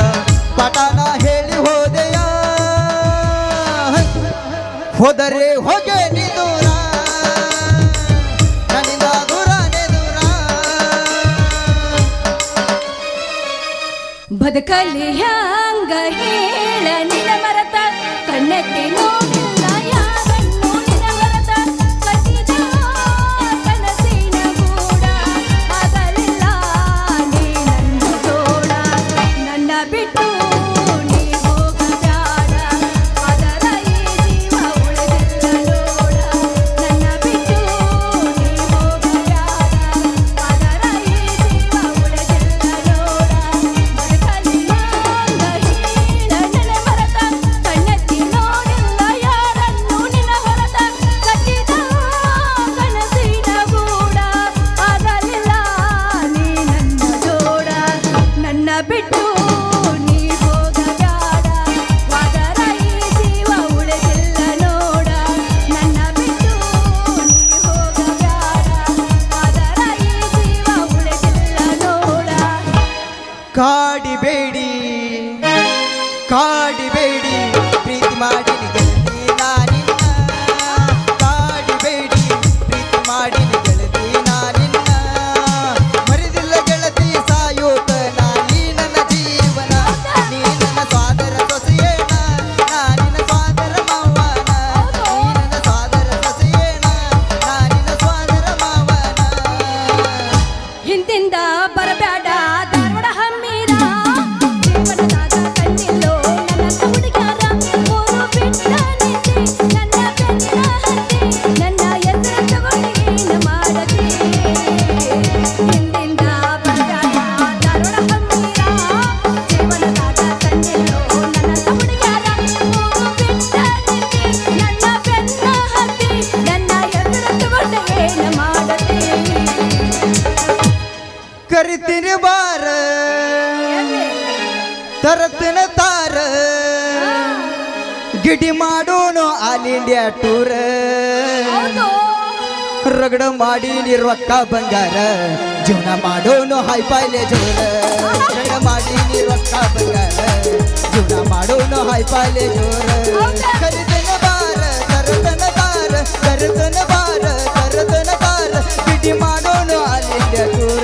ಪಟಾನ ಹೇಳಿ ಹೋದೆಯ ಹೋದರೆ ಹೋಗೆ ನೀ ದೂರ ನನ್ನಿಂದ ದೂರನೇ ದೂರ ಬದುಕಲ್ಲಿ ಹ್ಯಾಂಗ ಹೇಳ ನಿನ ಮರತ ಕಣ್ಣೆತ್ತಿ ನೋಡಿಲ್ಲ ಯಾರನ್ನು ನಿನ ಮರತ ಕಟ್ಟಿದ ಕನಸಿನ ಗೂಡ ಆಗಲಿಲ್ಲ ನೀ ನನ್ನ ಜೋಡ ನನ್ನ ಬಿಟ್ಟು ನೀ ಹೋಗಬೇಡ ಅದರ ಈ ಜೀವ ಉಳಿದಿಲ್ಲ ನೋಡ ನನ್ನ ಬಿಟ್ಟು ನೀ ಹೋಗಬೇಡ ಅದರ ಈ ಜೀವ ಉಳಿದಿಲ್ಲ ನೋಡ ಭೇಟಿ ಮಾಡೋನು ಆಲ್ ಇಂಡಿಯಾ ಟೂರ್ ಹೌದು ರಗಡ ಮಾಡಿ ರೊಕ್ಕ ಬಂಗಾರ ಜೀವನ ಮಾಡೋನು ಹೈಫೈಲೆ ಜೋರ ರಗಡ ಮಾಡಿ ರೊಕ್ಕ ಬಂಗಾರ ಜೀವನ ಮಾಡೋನು ಹೈಫೈಲೆ ಜೋರ ಕರೆದನ ಬಾರ ಕರೆದನ ಬಾರ ಕರೆದನ ಬಾರ ಕರೆದನ ಬಾರ ಭೇಟಿ ಮಾಡೋನು ಆಲ್ ಇಂಡಿಯಾ ಟೂರ್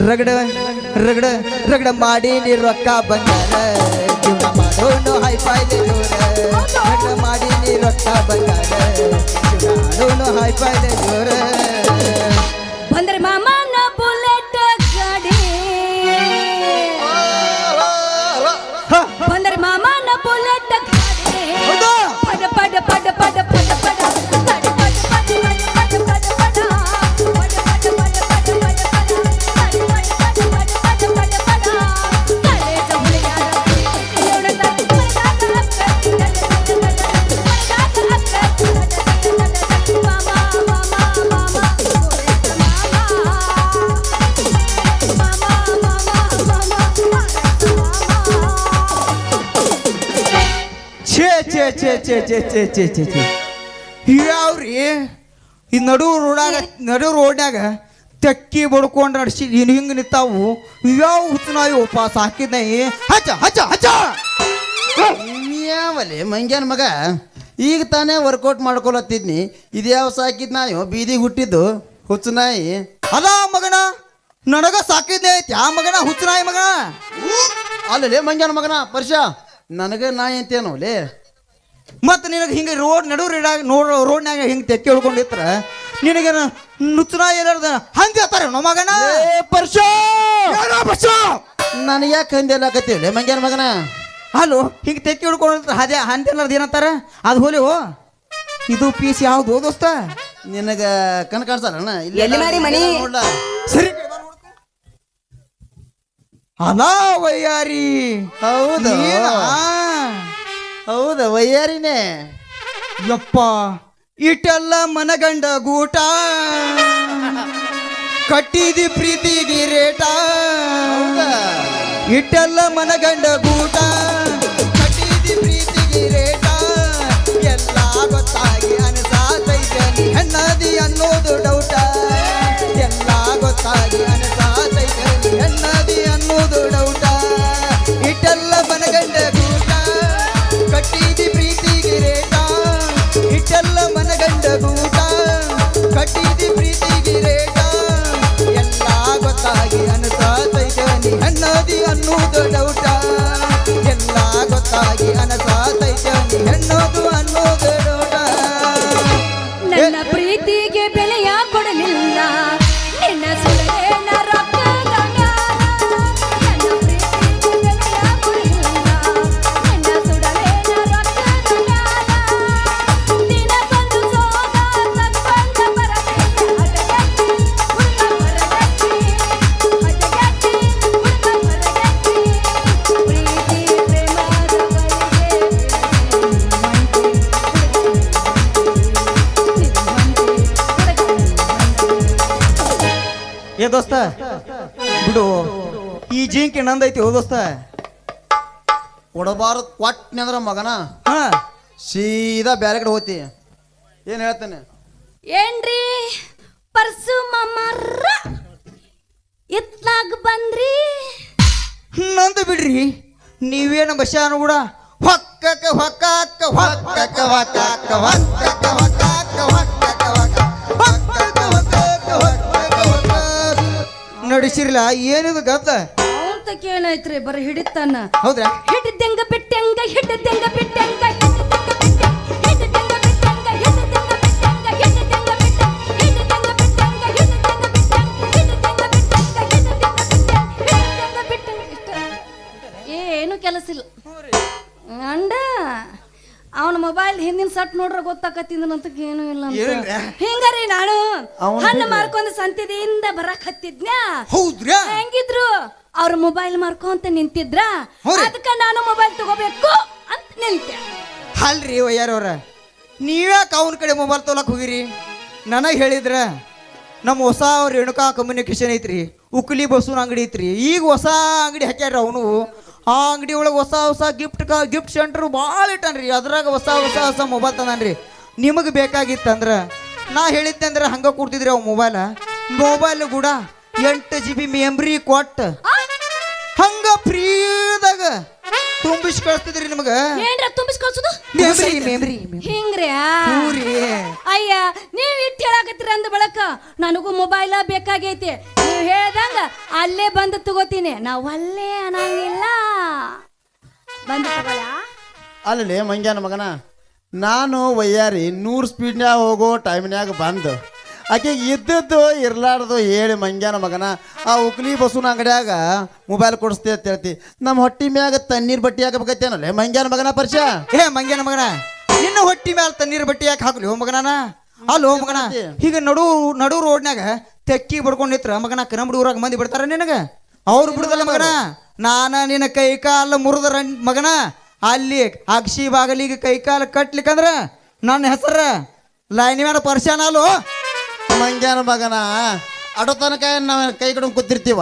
ರಗಡ ರಗಡ ರಗಡ ಮಾಡಿ ರೊಕ್ಕ ಬಂಗಾರ ಜೀವನ ಮಾಡೋನು ಹೈಫೈಲೆ ಜೋರ ರಗಡ ಮಾಡಿ ರೊಕ್ಕ ಬಂಗಾರ ಜೀವನ ಮಾಡೋನು ಹೈಫೈಲೆ ಜೋರ ಬಂದ್ರೆ ಮಾಮನ ಬುಲೆಟ್ ಗಾಡಿ ಬಂದ್ರೆ ಮಾಮನ ಬುಲೆಟ್ ಗಾಡಿ ಹೌದಾ? ಪಡ ಪಡ ಪಡ ಪಡ ಪಡ ಪಡ ಪಡ ಪಡ ಪಡ ಪಡ ಪಡ ಪಡ ಪಡ ಛೇ ಛೇ ಛೇ ಛೇ ಛೇ ಛೇ ಛೇ ಛೇ ಛೇ ಯಾವ್ರಿ ಈ ನಡು ರೋಡ್ನಾಗ ತೆಕ್ಕಿ ಬಡ್ಕೊಂಡು ನಡ್ಸಿ ಹಿಂಗೆ ನಿಂತಾವು ಯಾವ ಹುಚ್ಚನಾಯಿ ಉಪವಾಸ ಹಾಕಿದ್ನ ಹಚ್ಚ ಹಚ್ಚ ಹಚ್ಚ ಯಾವಲೆ ಮಂಗ್ಯಾನ ಮಗ ಈಗ ತಾನೇ ವರ್ಕೌಟ್ ಮಾಡ್ಕೊಳತ್ತಿದ್ನಿ ಇದ್ಯಾವ ಸಾಕಿದ್ ನಾಯೋ ಬೀದಿಗೆ ಹುಟ್ಟಿದ್ದು ಹುಚ್ಚು ನಾಯಿ ಅಲ್ಲ ಮಗನ ನನಗ ಸಾಕಿದ್ನೆ ಐತಿ ಆ ಮಗನ ಹುಚ್ಚನಾಯಿ ಮಗ ಅಲ್ಲಲೇ ಮಂಗ್ಯಾನ ಮಗನ ಪರ್ಷ ನನಗೆ ನಾಯಿ ಅಂತೇನೋ ಲೇ ಮತ್ತೆ ನಿನಗೆ ಹಿಂಗೆ ರೋಡ್ನಾಗ ಹಿಂಗೆ ತೆಕ್ಕಿ ಹಿಡ್ಕೊಂಡಿತ್ರ ನಿನಗೇನು ನುಚ್ಚನಾಯಿ ಎಲ್ಲಾರ್ದ ಹಂಗೆ ಹೇಳ್ತಾರೆ ನೋ ಮಗನ ಪರ್ಷ ನನಗೆ ಯಾಕೆ ಹಂದೆಲ್ಲಾಕತ್ತೀವಲೇ ಮಂಗ್ಯಾನ ಮಗನ ಹಲೋ ಹಿಂಗೆ ತೆಕ್ಕಿ ಹಿಡ್ಕೊಂಡಿರ್ತಾರೆ ಅದೇ ಹಂತೆಲ್ಲರ್ದು ಏನಂತಾರ ಅದು ಹೋಲಿ ಹೋ ಇದು ಪೀಸ್ ಯಾವ್ದು ದೋಸ್ತ ನಿನಗ ಕಣ್ ಕಾಣಿಸಲ್ಲ ಎಲ್ಲಿ ಮಾರಿ ಮಣಿ? ಸರಿ ಅಲ ವಯ್ಯಾರಿ ಹೌದು ನೀನಾ? ಹೌದ ವಯ್ಯಾರಿನೇ ಯಪ್ಪ ಇಟ್ಟೆಲ್ಲ ಮನಗಂಡ ಗೂಟ ಕಟ್ಟಿದಿ ಪ್ರೀತಿಗೆ ರೇಟ ಇಟ್ಟೆಲ್ಲ ಮನಗಂಡ ಗೂಟ ಕಟ್ಟಿದಿ ಪ್ರೀತಿಗೆ ರೇಟ ಎಲ್ಲ ಗೊತ್ತಾಗಿ ಅನಸಾತೈತೆ ನೀ ಹೆಣ್ಣದಿ ಅನ್ನೋದು ಡೌಟ ಎಲ್ಲ ಗೊತ್ತಾಗಿ ಅನಸಾತೈತೆ ನೀ ಹೆಣ್ಣದಿ ಅನ್ನೋದು ಡೌಟ ಇಟ್ಟೆಲ್ಲ ಮನಗಂಡ ಗೂಟ ಕಟ್ಟಿದಿ ಪ್ರೀತಿಗೆ ರೇಟ ಇಟ್ಟೆಲ್ಲ ಮನಗಂಡ ಗೂಟ ಕಟ್ಟಿದಿ ಪ್ರೀತಿಗೆ ರೇಟ ಎಲ್ಲ ಗೊತ್ತಾಗಿ ಅನಸಾತೈತೆ ನೀ ಹೆಣ್ಣದಿ ಅನ್ನೋದು ಡೌಟ ಎಲ್ಲ ಗೊತ್ತಾಗಿ ಅನಸಾತೈತೆ ನೀ ಹೆಣ್ಣೋದು ಅನ್ನೋದು ಡೌಟ ನನ್ನ ಪ್ರೀತಿಗೆ ಬೆಲೆಯ ಕೊಡಲಿಲ್ಲ ನಿನ್ನ ಸುಳೇನ ರೊಕ್ಕದ ಮ್ಯಾಲ. ನನ್ನ ಪ್ರೀತಿಗೆ ಬೆಲೆಯ ಕೊಡಲಿಲ್ಲ ನಿನ್ನ ಸುಳೇನ ರೊಕ್ಕದ ಮ್ಯಾಲ. ದಿನಕ್ಕೊಂದು ಸೋಗ ತಕ್ಕೊಂಡ ಬರಬೇಕು ಹದಗೆಟ್ಟಿ ಹುಡುಗ ಬರಗೆಟ್ಟಿ ಹದಗೆಟ್ಟಿ ಹುಡುಗ ಬರಗೆಟ್ಟಿ ಪ್ರೀತಿ ಪ್ರೇಮದ ಏ ದೋಸ್ತ ಬಿಡು ಈ ಜಿಂಕಿ ನಂದೈತಿ ಹೋ ದೋಸ್ತ ಕೊಡಬಾರದು ಕೊಟ್ಟನೆ ಅಂದ್ರ ಮಗನ ಹಾ ಸೀದಾ ಬ್ಯಾರೆ ಕಡೆ ಹೋತಿ ಏನ್ ಹೇಳ್ತಾನೆ ಏನ್ರಿ ಪರ್ಸು ಮಾಮಾರ ಇತ್ಲಾಗ ಬಂದ್ರಿ ನಂದು ಬಿಡ್ರಿ ನೀವೇನು ಬಸ್ಸಾನ ಕೂಡ ಹೊಕ್ಕಕ್ಕ ಹೊಕ್ಕಾಕ ಹೊಕ್ಕಕ್ಕ ಹೊಕ್ಕಾಕ ಹೊಕ್ಕಕ್ಕ ಹೊಕ್ಕಾಕ ಹೊಕ್ಕಕ್ಕ ಹೊಕ್ಕ ಹೊಕ್ಕಕ್ಕ ಹೊಕ್ಕಾಕ ಹೊಕ್ಕಕ್ಕ ಹೊಕ್ಕ ನಡಿಸಿರ್ಲ ಏನಿದು ಗದ್ದ ಅವಂತಕ್ಕೆ ಏನಾಯ್ತ್ರಿ ಬರೀ ಹಿಡಿತಾನ ಹೌದ್ರಾ ಹಿಡಿದಂಗ ಬಿಟ್ಟಂಗ ಹಿಡಿದಂಗ ಬಿಟ್ಟಂಗ ಹಿಡಿದಂಗ ಬಿಟ್ಟಂಗ ಹಿಡಿದಂಗ ಬಿಟ್ಟಂಗ ಹಿಡಿದಂಗ ಬಿಟ್ಟಂಗ ಹಿಡಿದಂಗ ಬಿಟ್ಟಂಗ ಹಿಡಿದಂಗ ಬಿಟ್ಟಂಗ ಹಿಡಿದಂಗ ಬಿಟ್ಟಂಗ ಇಷ್ಟ ಏನು ಕೆಲಸ ಇಲ್ಲ ಅಂಡ ಅವನ ಮೊಬೈಲ್ ಹಿಂದಿನ ಸಟ್ ನೋಡ್ರ ಗೊತ್ತಾಕತ್ತಿಂದನಂತ ಏನು ಇಲ್ಲ ಅಂತ ಹಿಂಗಾರಿ ನಾನು ಹಣ್ಣು ಮಾರ್ಕೊಂಡ್ ಸಂತಿದಿಂದ ಬರಕ್ ಹತ್ತಿದ್ನ್ಯಾ ಹೌದ್ರಾ ಹೆಂಗಿದ್ರು ಅವ್ರ ಮೊಬೈಲ್ ಮಾರ್ಕೊಂತ ನಿಂತಿದ್ರ ಹೌದ್ರಿ. ಅದಕ್ಕ ನಾನು ಮೊಬೈಲ್ ತಗೋಬೇಕು ಅಂತ ನಿಂತೆ ಅಲ್ರಿ ವಯ್ಯಾರವ್ರ ನೀವ್ಯಾಕೆ ಅವನ ಕಡೆ ಮೊಬೈಲ್ ತೊಗೊಳಕ್ ಹೋಗಿರಿ ನನಗೆ ಹೇಳಿದ್ರ ನಮ್ಮ ಹೊಸ ರೇಣುಕಾ ಕಮ್ಯುನಿಕೇಶನ್ ಐತ್ರಿ ಉಕ್ಲಿ ಬಸ್ಸು ಅಂಗಡಿ ಐತ್ರಿ ಈಗ ಹೊಸ ಅಂಗಡಿ ಹಾಕ್ಯಾರ ಅವನು ಆ ಅಂಗಡಿ ಒಳಗೆ ಹೊಸ ಗಿಫ್ಟ್ ಸೆಂಟರ್ ಭಾಳ ಇಟ್ಟನ್ರಿ. ಅದ್ರಾಗ ಹೊಸ ಮೊಬೈಲ್ ತಂದಾನ್ರಿ. ನಿಮಗೆ ಬೇಕಾಗಿತ್ತಂದ್ರ ನಾ ಹೇಳಿದ್ದೆ ಅಂದ್ರೆ ಹಂಗ ಕೊಡ್ತಿದ್ರಿ ಅವ್ ಮೊಬೈಲ್ ಕೂಡ 8 GB ಮೆಮ್ರಿ ಕೊಟ್ಟು ಹಂಗ ಫ್ರೀದಾಗ ತುಂಬಿಸಿ ಕಳಿಸ್ತಿದ್ರಿ ನಿಮಗ. ಏನ್ರ ತುಂಬಿಸ್ ಕಳ್ಸುದು ಮೆಮ್ರಿ ಹಿಂಗ್ರಿ ಅಯ್ಯ ನೀವ್ ಇಟ್ಟು ಹೇಳಾಕತ್ತೀರ ಅಂದ ಬಳಕ ನನಗೂ ಮೊಬೈಲ ಬೇಕಾಗೈತಿ. ನೀವ್ ಹೇಳ್ದಂಗ ಅಲ್ಲೇ ಬಂದು ತಗೋತೀನಿ. ನಾವ್ ಅಲ್ಲೇ ಅನ್ನಂಗಿಲ್ಲ. ಬಂದು ತಗೋಳ ಅಲ್ಲೇ ಮಂಗ್ಯಾನ ಮಗನ, ನಾನು ವಯ್ಯಾರಿ 100 ಸ್ಪೀಡ್ನ್ಯಾಗ ಹೋಗೋ ಟೈಮ್ನ್ಯಾಗ ಬಂದು ಆಕೆಗೆ ಇದ್ದದ್ದು ಇರ್ಲಾರ್ದು ಹೇಳಿ ಮಂಗ್ಯಾನ ಮಗನ ಆ ಉಕ್ಲಿ ಬಸ್ಸುನ ಅಂಗಡಿಯಾಗ ಮೊಬೈಲ್ ಕೊಡಿಸ್ತಿ ಅಂತ ಹೇಳ್ತಿ. ನಮ್ಮ ಹೊಟ್ಟಿ ಮ್ಯಾಗ ತಣ್ಣೀರ್ ಬಟ್ಟಿ ಹಾಕಬೇಕತ್ತೇನಲ್ಲೇ ಮಂಗ್ಯಾನ ಮಗನ ಪರಿಚಯ. ಮಂಗ್ಯಾನ ಮಗನ, ನಿನ್ನ ಹೊಟ್ಟಿ ಮ್ಯಾಲ ತಣ್ಣೀರ್ ಬಟ್ಟಿ ಯಾಕೆ ಹಾಕ್ಲಿ ಹೋ ಮಗನ? ಅಲ್ಲೋ ಮಗನ, ಈಗ ನಡು ರೋಡ್ನ್ಯಾಗ ತೆಕ್ಕಿ ಬಡ್ಕೊಂಡ್ ನಿತ್ರ ಮಗನ ಕನಂಬಡಿ ಊರಾಗ ಮಂದಿ ಬಿಡ್ತಾರ ನಿನಗ? ಅವ್ರು ಬಿಡುದಲ್ಲ ಮಗನ. ನಿನ್ನ ಕೈ ಕಾಲ ಮುರಿದ್ರ ಮಗನ ಅಲ್ಲಿ ಅಕ್ಷಿ ಬಾಗಲಿಗೆ ಕೈ ಕಾಲ ಕಟ್ಲಿಕ್ಕಂದ್ರ ನನ್ನ ಹೆಸರ ಲೈನ್ ಮೇಲೆ ಪರಿಚಯನ ಅಲ್ಲೋ ಮಂಗ್ಯಾನ ಮಗನ. ಅಡೋ ತನಕ ನಾವ್ ಕೈ ಕಡೆ ಕೂತಿರ್ತೀವ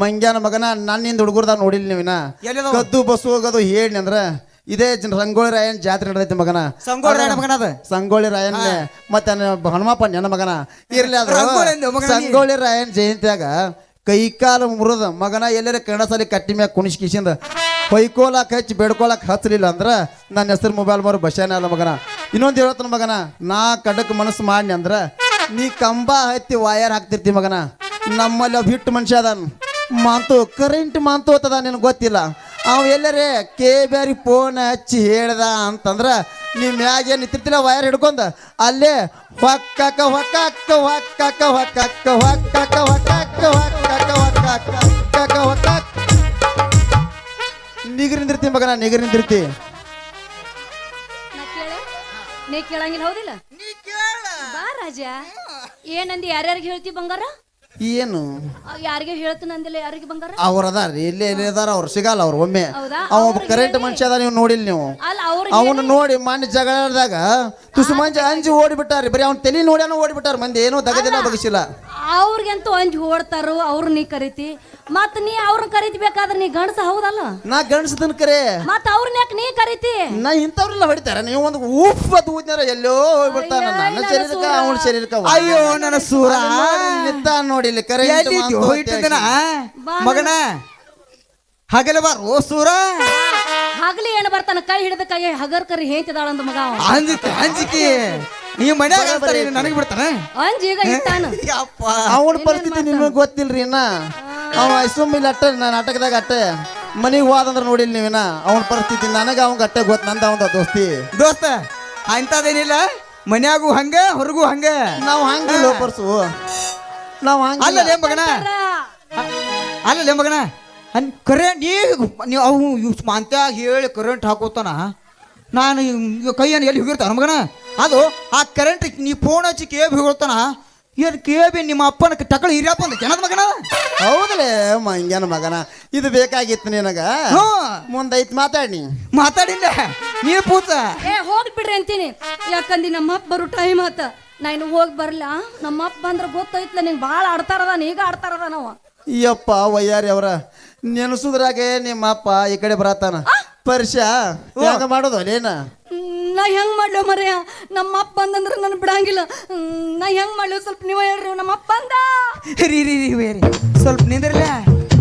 ಮಂಗ್ಯಾನ ಮಗನ. ನನ್ನಿಂದ ಹುಡುಗರ್ದಾಗ ನೋಡಿಲ್ಲ ನೀವಿನ ಕದ್ದು ಬಸ್ಸು ಹೋಗೋದು ಹೇಳಿ ಅಂದ್ರ ಇದೇ ರಂಗೋಳಿ ರಾಯನ್ ಜಾತ್ರೆ ನಡೆದೈತಿ ಮಗನ. ಸಂಗೊಳ್ಳಿ ರಾಯನ್ ಮತ್ತೆ ಹನುಮಪ್ಪ ನನ್ನ ಮಗನ ಇರ್ಲಿ. ಅದು ಸಂಗೊಳ್ಳಿ ರಾಯನ್ ಜಯಂತಿಯಾಗ ಕೈಕಾಲ ಮುರಿದ ಮಗನ ಎಲ್ಲರ ಕನ್ನಡ ಸಾಲಿ ಕಟ್ಟಿ ಮ್ಯಾಗ ಕುಣಿಸ್ ಕಿಶಿಂದ ಹೊಯ್ಕೋಲಾಕ್ ಹಚ್ಚಿ ಬೇಡ್ಕೊಳಕ್ ಹಚ್ಚಲಿಲ್ಲ ಅಂದ್ರ ನನ್ನ ಹೆಸರು ಮೊಬೈಲ್ ಮಾರು ಬಸ್ಯಾನ ಅಲ್ಲ ಮಗನ. ಇನ್ನೊಂದು ಹೇಳ್ತಾನ ಮಗನ, ನಾ ಕಡಕ್ ಮನಸ್ಸು ಮಾಡಿ ಅಂದ್ರ ನೀ ಕಂಬ ಹತ್ತಿ ವಯರ್ ಹಾಕ್ತಿರ್ತಿ ಮಗನ. ನಮ್ಮಲ್ಲಿ ಅವ್ ಹಿಟ್ಟು ಮನುಷ್ಯ ಅದಾನ ಕರೆಂಟ್ ಮಾಂತು ಹೋತದ ನಿನಗೆ ಗೊತ್ತಿಲ್ಲ. ಅವ ಎಲ್ಲರೇ ಬ್ಯಾರಿ ಫೋನ್ ಹಚ್ಚಿ ಹೇಳ್ದ ಅಂತಂದ್ರ ನೀ ಮ್ಯಾಗ ನಿಂತಿರ್ತಿಲ್ಲ ವಯರ್ ಹಿಡ್ಕೊಂಡ ಅಲ್ಲೇ ಹೊಕ್ಕಕ್ಕ ಹೊಕ್ಕಕ್ಕ ಹೊಕ್ಕಕ್ಕ ಹೊಕ್ಕಕ್ಕ ಹೊಕ್ಕಕ್ಕ ಹೊಕ್ಕಕ್ಕ ಹೊಕ್ಕಕ್ಕ ಹೊಕ್ಕಕ್ಕ ಹೊಕ್ಕಕ್ಕ ನಿಗರಿಂದಿರ್ತಿ ಮಗನ, ನಿಗರಿಂದಿರ್ತಿ. ನೀ ಕೇಳಂಗಿಲ್ಲ ಹೌದಿಲ್ಲ? ಬಾ ರಾಜ. ಏನಂದಿ? ಯಾರ್ಯಾರಿಗೆ ಹೇಳ್ತಿ ಬಂಗಾರ? ಏನು ಯಾರಿಗೆ ಹೇಳ್ತೀನಿ ಅಂದಿಲ್ಲ? ಯಾರಿಗೆ ಬಂಗಾರ? ಅವ್ರ ಅದಾರ ಇಲ್ಲೇ ಅದಾರ. ಅವ್ರು ಸಿಗಲ್ಲ. ಅವ್ರು ಒಮ್ಮೆ ಅವ ಕರೆಂಟ್ ಮನುಷ್ಯ ಅದ. ನೀವು ನೋಡಿಲ್ಲ ನೀವು ಅವನು ನೋಡಿ ಮಣ್ಣು ಜಗಳದಾಗ ತುಸು ಮಂಜ ಅಂಜಿ ಓಡಿಬಿಟ್ಟಾರಿ. ಬರೀ ಅವ್ನ ತಲೆ ನೋಡ್ಯಾನ ಓಡಿಬಿಟ್ಟಾರ ಮಂದಿ. ಏನೋ ದಗದಿಲ್ಲ ಬಗಸಿಲ್ಲ. ಅವ್ರಿಗಂತೂ ಅಂಜಿ ಓಡ್ತಾರು. ಅವ್ರು ನೀ ಕರಿತಿ ಮತ್ ನೀ ಅವ್ರನ್ನ ಕರಿತಿಬೇಕಾದ್ರೆ ನೀ ಗಂಡಸ ಹೌದಲ್ಲ? ನಾ ಗಂಡಸದನ್ ಕರೆ ಮತ್ ಅವ್ರನ್ನ ಯಾಕೆ ನೀ ಕರಿತಿ? ನಾ ಇಂಥವ್ರೆಲ್ಲ ಹೊಡಿತಾರ. ನೀವು ಒಂದು ಉಫ್ ಅದು ಊದ್ನಾರ ಎಲ್ಲೋ ಹೋಗ್ಬಿಡ್ತಾನ ನನ್ನ ಶರೀರಕ್ಕ ಅವನ ಶರೀರಕ್ಕ. ಅಯ್ಯೋ ನನ್ನ ಸೂರ ನಿಂತ ನೋಡಿಲ್ಲ ಕರೆಂಟ್ ಮಗನ ಹಗಲ ಬಾರೋ ಸೂರ. ಹಗಲಿ ಏನ್ ಬರ್ತಾನ ಕೈ ಹಿಡಿದ ಕೈ ಹಗರ್ ಕರಿ ಹೇಂತಿದಾಳ ಅಂದ ಮಗ. ಅಂಜಿಕೆ ನೀ ಮನ್ಯಾಗ ನನಗೆ ಬಿಡ್ತಾನ ಅಂಜಿ ಈಗ ಇಟ್ಟಾನ. ಅವನ ಪರಿಸ್ಥಿತಿ ನಿಮ್ಗೆ ಗೊತ್ತಿಲ್ರಿ. ಇನ್ನ ಅವ ಸುಮ್ಮಿಲ್ಲ ಅಟ್ಟ ನಾಟಕದಾಗ ಅಟ್ಟ ಮನಿಗೆ ಹೋದಂದ್ರ ನೋಡಿಲ್ಲ ನೀವಿನ ಅವನ ಪರಿಸ್ಥಿತಿ. ನನಗ ಅವಂಗ ಅಟ್ಟೆ ಗೊತ್ತ. ನಂದ ಅವಂದ ದೋಸ್ತ ಅಂತದೇನಿಲ್ಲ. ಮನ್ಯಾಗೂ ಹಂಗ ಹೊರಗೂ ಹಂಗ. ನಾವು ಹಂಗಿಲ್ಲ ಪರ್ಸು. ನಾವು ಹಂಗ ಅಲ್ಲೇ ಮಗನ ಅಲ್ಲೇ ಮಗನ ಕರೆ ನೀವು ಅವು ಮಾಂತ್ಯಾಗ ಹೇಳಿ ಕರೆಂಟ್ ಹಾಕೋತಾನ. ನಾನು ಕೈಯನ್ನು ಎಲ್ಲಿ ಹೋಗಿರ್ತಾನ ಮಗನ. ಅದು ಆ ಕರೆಂಟ್ ನೀ ಫೋನ್ ಹಚ್ಚಿ ಕೇಬ್ ಹೋಗ್ತಾನ. ಏನು ಕೇಬಿ ನಿಮ್ಮ ಅಪ್ಪನ ಟಕಳು ಹಿರಿಯಪ್ಪ ಅಂದ ಜನದ ಮಗನ. ಹೌದಲೇ ಮಂಗ್ಯಾನ ಮಗನ. ಇದು ಬೇಕಾಗಿತ್ತು ನಿನಗ. ಮುಂದೈತ್ ಮಾತಾಡಿಲ್ಲ ನೀ ಪೂತ ಹೋಗ್ಬಿಡ್ರಿ ಅಂತೀನಿ. ಯಾಕಂದಿ ನಮ್ಮ ಅಪ್ಪ ಬರೋ ಟೈಮ್ ಆತ. ನಾನು ಹೋಗಿ ಬರ್ಲಾ? ನಮ್ಮ ಅಪ್ಪ ಬಂದ್ರೆ ಗೊತ್ತೈತ್ಲ ನಿಂಗೆ ಭಾಳ ಆಡ್ತಾರದ. ಈಗ ಆಡ್ತಾರದ ನಾವು. ಯಪ್ಪ ವಯ್ಯಾರಿ ಅವ್ರ ನೆನಸುದ್ರಾಗೆ ನಿಮ್ಮ ಅಪ್ಪ ಈ ಕಡೆ ಬರತಾನ. ಪರಿಷ ಯಾಕ ಮಾಡೋದು ಅಲ್ಲೇನ? ನಾ ಹೆಂಗ್ ಮಾಡ್ಲೋ ಮರ್ಯ? ನಮ್ಮ ಅಪ್ಪ ಬಂದಂದ್ರೆ ನಾನು ಬಿಡಂಗಿಲ್ಲ. ನಾ ಹೆಂಗ್ ಮಾಡ್ಲೋ ಸ್ವಲ್ಪ ನೀವು ಹೇಳ್ರಿ. ನಮ್ಮ ಅಪ್ಪ ಬಂದ. ರೀ ಸ್ವಲ್ಪ ನಿಂದ್ರಲ್ಲ.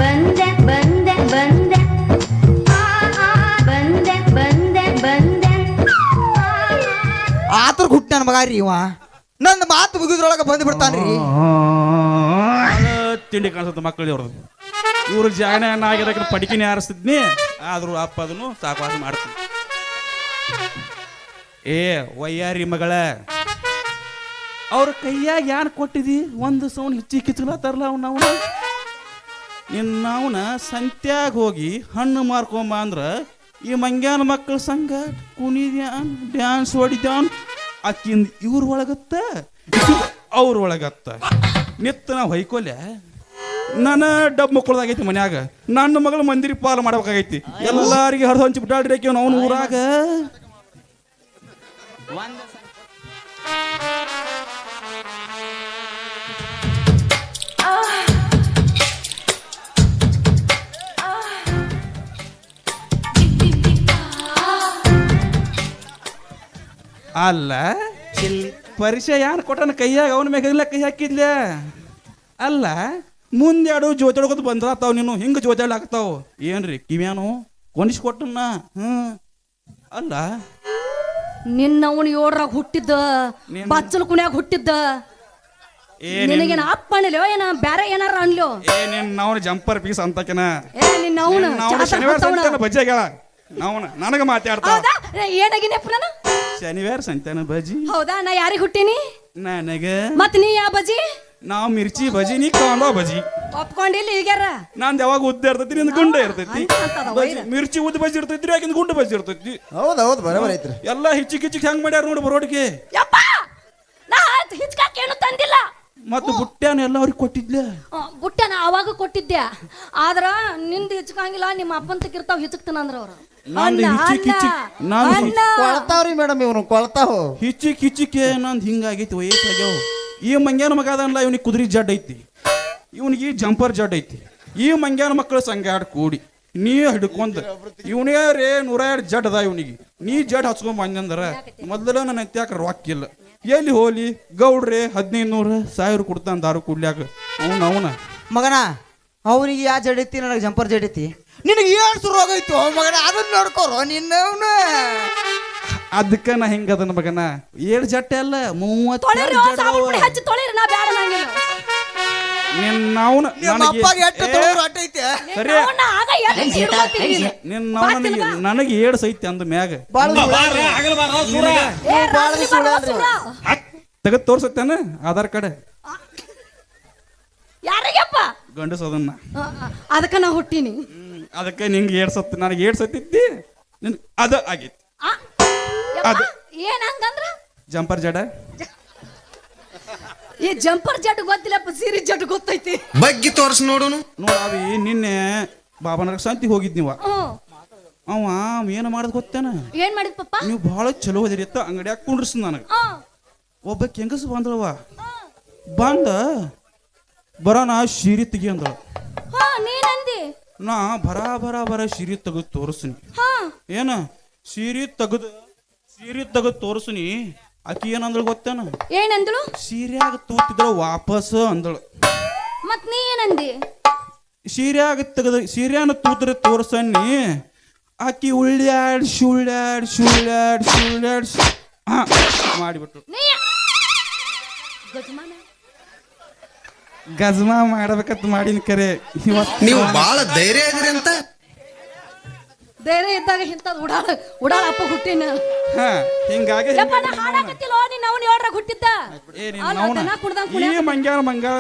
ಬಂದೆ ಬಂದೆ ಬಂದೆ ಬಂದೆ ಬಂದೆ ಬಂದೆ ಆತರ ಹುಟ್ಟ ನನ್ನ ಮಗ ರೀ ಇವ. ನನ್ನ ಮಾತು ಮುಗಿದ್ರೊಳಗೆ ಬಂದು ಬಿಡ್ತಾನ್ರಿ. ತಿಂಡಿ ಕಾಣಿಸುತ್ತೆ ಮಕ್ಕಳು ಅವ್ರದ್ದು. ಇವ್ರ ಜಾಣ ಆಗಿರೋಕೆ ಪಡಿಕಿನೇ ಆರಿಸ್ತಿದ್ನಿ. ಆದ್ರೂ ಅಪ್ಪ ಅದನ್ನು ಸಾಕವಾಸ ಮಾಡ್ತೀನಿ. ವಯ್ಯಾರಿ ಮಗಳ, ಅವ್ರ ಕೈಯಾಗ ಯಾನ್ ಕೊಟ್ಟಿದಿ? ಒಂದು ಸೌಂಡ್ ಹಿಚ್ಚಿ ಕಿಚ್ಲತ್ತಾರಲ್ಲ ನಾವು ನಿನ್ನವನ ಸಂತ್ಯಾಗ ಹೋಗಿ ಹಣ್ಣು ಮಾರ್ಕೊಂಬ ಅಂದ್ರ ಈ ಮಂಗ್ಯಾನ ಮಕ್ಕಳ ಸಂಘ ಕುಣಿದ್ಯಾನ್ ಡ್ಯಾನ್ಸ್ ಹೊಡಿದ್ಯಾನ್. ಆಕಿಂದ ಇವ್ರ ಒಳಗತ್ತ ಅವ್ರ ಒಳಗತ್ತ ನಿತ್ತ ನಾವು ಹೊಯ್ಕೊಲ್ಯ. ನಾನು ಡಬ್ ಮಕ್ಕಳದಾಗೈತಿ ಮನ್ಯಾಗ. ನನ್ನ ಮಗಳು ಮಂದಿರ ಪಾಲು ಮಾಡ್ಬೇಕಾಗೈತಿ. ಎಲ್ಲಾರಿಗೆ ಹರಿದು ಹಂಚಿ ಬಿಟ್ಟಾಡ್ರಿ ಅವನು ಊರಾಗ. ಅಲ್ಲ ಪರಿಚಯ ಯಾರು ಕೊಟ್ಟನ ಕೈಯಾಗ ಅವನ ಮ್ಯಾಗ ಕೈ ಹಾಕಿದ್ಲ ಅಲ್ಲ ಮುಂದೆ ಎರಡು ಜೋತಾಡ್ಕೊತ ಬಂದ್ರಾತಾವ್ ನೀನು ಹಿಂಗೆ ಜೋತಾಡ್ಲಾಗ್ತಾವ ಏನ್ರಿ ಕಿವ್ಯಾನು ಕೊನಿಸ್ಕೊಟ್ಟನ ಅಲ್ಲ ನಿನ್ನ ಅವನು ಏಳ್ರಾಗ ಹುಟ್ಟಿದ್ದ ಬಚ್ಚಲ್ ಕುಣ್ಯಾಗ ಹುಟ್ಟಿದ್ದ ನಿನಗೇನ ಅಪ್ಪ ಅನ್ಲೋ ಏನ ಬ್ಯಾರೆ ಏನಾರ ಅನ್ಲೋ ನಿನ್ನ ಅವನ ಜಂಪರ್ ಪೀಸ್ ಅಂತಕಿನ ನಿನ್ನ ಅವನು ಶನಿವಾರ ಸಂತೆನ ಬಜ್ಜಿ ಆಗ್ಯಾಳ ನಾವನ ನನಗ ಮಾತಾಡ್ತಾವ ಹೌದಾ ಏನಾಗಿನಪ್ಪ ನಾನು ಶನಿವಾರ ಸಂತೆನ ಬಜ್ಜಿ ಹೌದಾ ನಾ ಯಾರಿಗೆ ಹುಟ್ಟಿನಿ ನನಗ ಮತ್ ನೀ ಯಾವ ಬಜ್ಜಿ ನಾವು ಮಿರ್ಚಿ ಬಜಿ ನೀ ಕಾಂದ ಬಜಿ ಒಪ್ಕೊಂಡಿಲ್ಲ ಈಗ್ಯಾರ ನಾನ್ ಯಾವಾಗ ಉದ್ದ ಇರ್ತೈತಿ ನಿಂದ ಗುಂಡ ಇರ್ತೈತಿ ಮಿರ್ಚಿ ಉದ್ದ ಬಜಿ ಇರ್ತೈತಿ ಯಾಕಿಂದ ಗುಂಡ ಬಜಿ ಇರ್ತೈತಿ ಹೌದು ಬರೋಬರ್ ಐತ್ರಿ ಎಲ್ಲಾ ಹಿಚ್ಚಿ ಹೆಂಗ್ ಮಾಡ್ಯಾರ ನೋಡಿ ಬರೋಡಿಗೆ ಯಪ್ಪ ನಾ ಹಿಚ್ಕಾಕ ಏನು ತಂದಿಲ್ಲ ಮತ್ತು ಬುಟ್ಟ್ಯಾನ ಎಲ್ಲ ಅವ್ರಿಗೆ ಕೊಟ್ಟಿದ್ಲ ಬುಟ್ಟ ನಾ ಅವಾಗ ಕೊಟ್ಟಿದ್ದೆ ಆದ್ರ ನಿಂದ ಹಿಚ್ಕಂಗಿಲ್ಲ ನಿಮ್ಮ ಅಪ್ಪನ್ ತಕ್ಕಿರ್ತಾವ ಹಿಚಕ್ತಾನ ಅಂದ್ರ ಅವ್ರು ಕೊಳ್ತಾವ್ರಿ ಮೇಡಮ್ ಇವ್ನು ಕೊಳ್ತಾವ್ ಹಿಚ್ಚಿಕ್ಕೆ ನಂದು ಹಿಂಗಾಗೈತಿ ವಯಸ್ಸಾಗ್ಯಾವ ಈ ಮಂಗ್ಯಾನ ಮಗ ಅದನ್ಲ ಇವನಿಗೆ ಕುದುರೆ ಜಡ್ ಐತಿ ಇವನಿಗೆ ಜಂಪರ್ ಜಡ್ ಐತಿ ಈ ಮಂಗ್ಯಾನ ಮಕ್ಕಳು ಸಂಗಾಡ್ ಕೂಡಿ ನೀ ಹಿಡ್ಕೊಂಡ್ ಇವನೇ ರೇ 102 ಜಡ್ ಅದ ಇವನಿಗೆ ನೀ ಜಡ್ ಹಚ್ಕೊಂಡ್ ಬಂದಂದ್ರ ಮೊದಲ ನನ್ನ ಎತ್ಯಾಕ ರೊಕ್ಕಿಲ್ಲ ಎಲ್ಲಿ ಹೋಲಿ ಗೌಡ್ರೆ 1500-1000 ಕೊಡ್ತಾನ ದಾರು ಕುಡ್ಲ್ಯಾಕ ಅವನ ಮಗನ ಅವನಿಗೆ ಯಾ ಜಡೈತಿ ನನಗೆ ಜಂಪರ್ ಜಡೈತಿ ನಿನಗೆ ಏನು ಶುರು ಹೋಗೈತು ಮಗನ ಅದನ್ನ ನೋಡ್ಕೋರು ನಿನ್ನವನು ಅದಕ್ಕ ನಾ ಹಿಂಗದನ ಮಗನ 7 ಜಟ್ಟೆ ಅಲ್ಲ 30 ಹಚ್ಚಿ ತೊಳಿರಿ ನಾ ಬ್ಯಾಡ ನಂಗಿಲ್ಲ ನಿನ್ನವನ ನನಗೆ 7 ಸೈತಿ ಅಂದ ಮ್ಯಾಗ ತೆಗದ್ ತೋರ್ಸತ್ತೇನ ಆಧಾರ್ ಕಾರ್ಡ್ ಯಾರಿಗಪ್ಪ ಗಂಡಸ ಅದನ್ನ ಅದಕ್ಕ ನಾ ಹುಟ್ಟಿನಿ ಅದಕ್ಕೆ ನಿಂಗೆ 7 ಸತ್ ನನಗೆ 7 ಸತ್ತಿದ್ದಿ ಅದ ಆಗೈತಿ ಏನ್ ಹಂಗಂದ್ರ ಜಂಪರ್ ಜಡ ಈ ಜಂಪರ್ ಜಡ್ ಗೊತ್ತಿಲ್ಲಪ್ಪ ಸೀರೆ ಜಡ್ ಗೊತ್ತೈತಿ ಬಗ್ಗಿ ತೋರ್ಸ್ ನೋಡುನು ನೋಡಾವಿ ನಿನ್ನೆ ಬಾಬನರ ಸಂತಿಗೆ ಹೋಗಿದ್ ನೀವ ಅವ ಏನ ಮಾಡದ್ ಗೊತ್ತೇನ ಏನ್ ಮಾಡಿದ್ ಪಪ್ಪ ನೀವು ಬಹಳ ಚಲೋ ಹೋದಿರಿ ಅತ್ತ ಅಂಗಡಿಯಾಗ ಕುಂಡ್ರಸ್ ನನಗ ಒಬ್ಬ ಕೆಂಗಸ್ ಬಂದಳವ ಬಂದ ಬರೋಣ ಸೀರೆ ತೆಗಿ ಅಂದಳ ನೀನಂದಿ ನಾ ಬರ ಸೀರೆ ತೆಗೆದು ತೋರಿಸ್ನಿ ಏನ ಸೀರೆ ತೆಗೆದು ತೋರಿಸ್ನಿ ಆಕಿ ಏನಂದಳು ಗೊತ್ತೇನ ಏನಂದಳು ಸೀರ್ಯಾಗ ತೂತಿದ್ರ ವಾಪಸ್ ಅಂದಳು ಮತ್ ನೀ ಏನಂದಿ ಸೀರ್ಯಾನ ತೂತ್ರ ತೋರ್ಸಣ್ಣಿ ಆಕಿ ಉಳ್ಳ್ಯಾಡ್ ಮಾಡಿಬಿಟ್ರು ಗಜ್ಮಾ ಮಾಡ್ಬೇಕಂತ ಮಾಡಿನ ಕರೆ ನೀವು ಬಾಳ ಧೈರ್ಯ ಇದ್ರಿ ಅಂತ ಧೈರ್ಯ ಇದ್ದಾಗ ಇಂಥದ್ ಉಡಾಳ ಅಪ್ಪ ಹುಟ್ಟಿನ ಹಿಂಗಾಗಿ ಹುಟ್ಟಿದ್ದ ಈ ಮಂಗ್ಯಾನ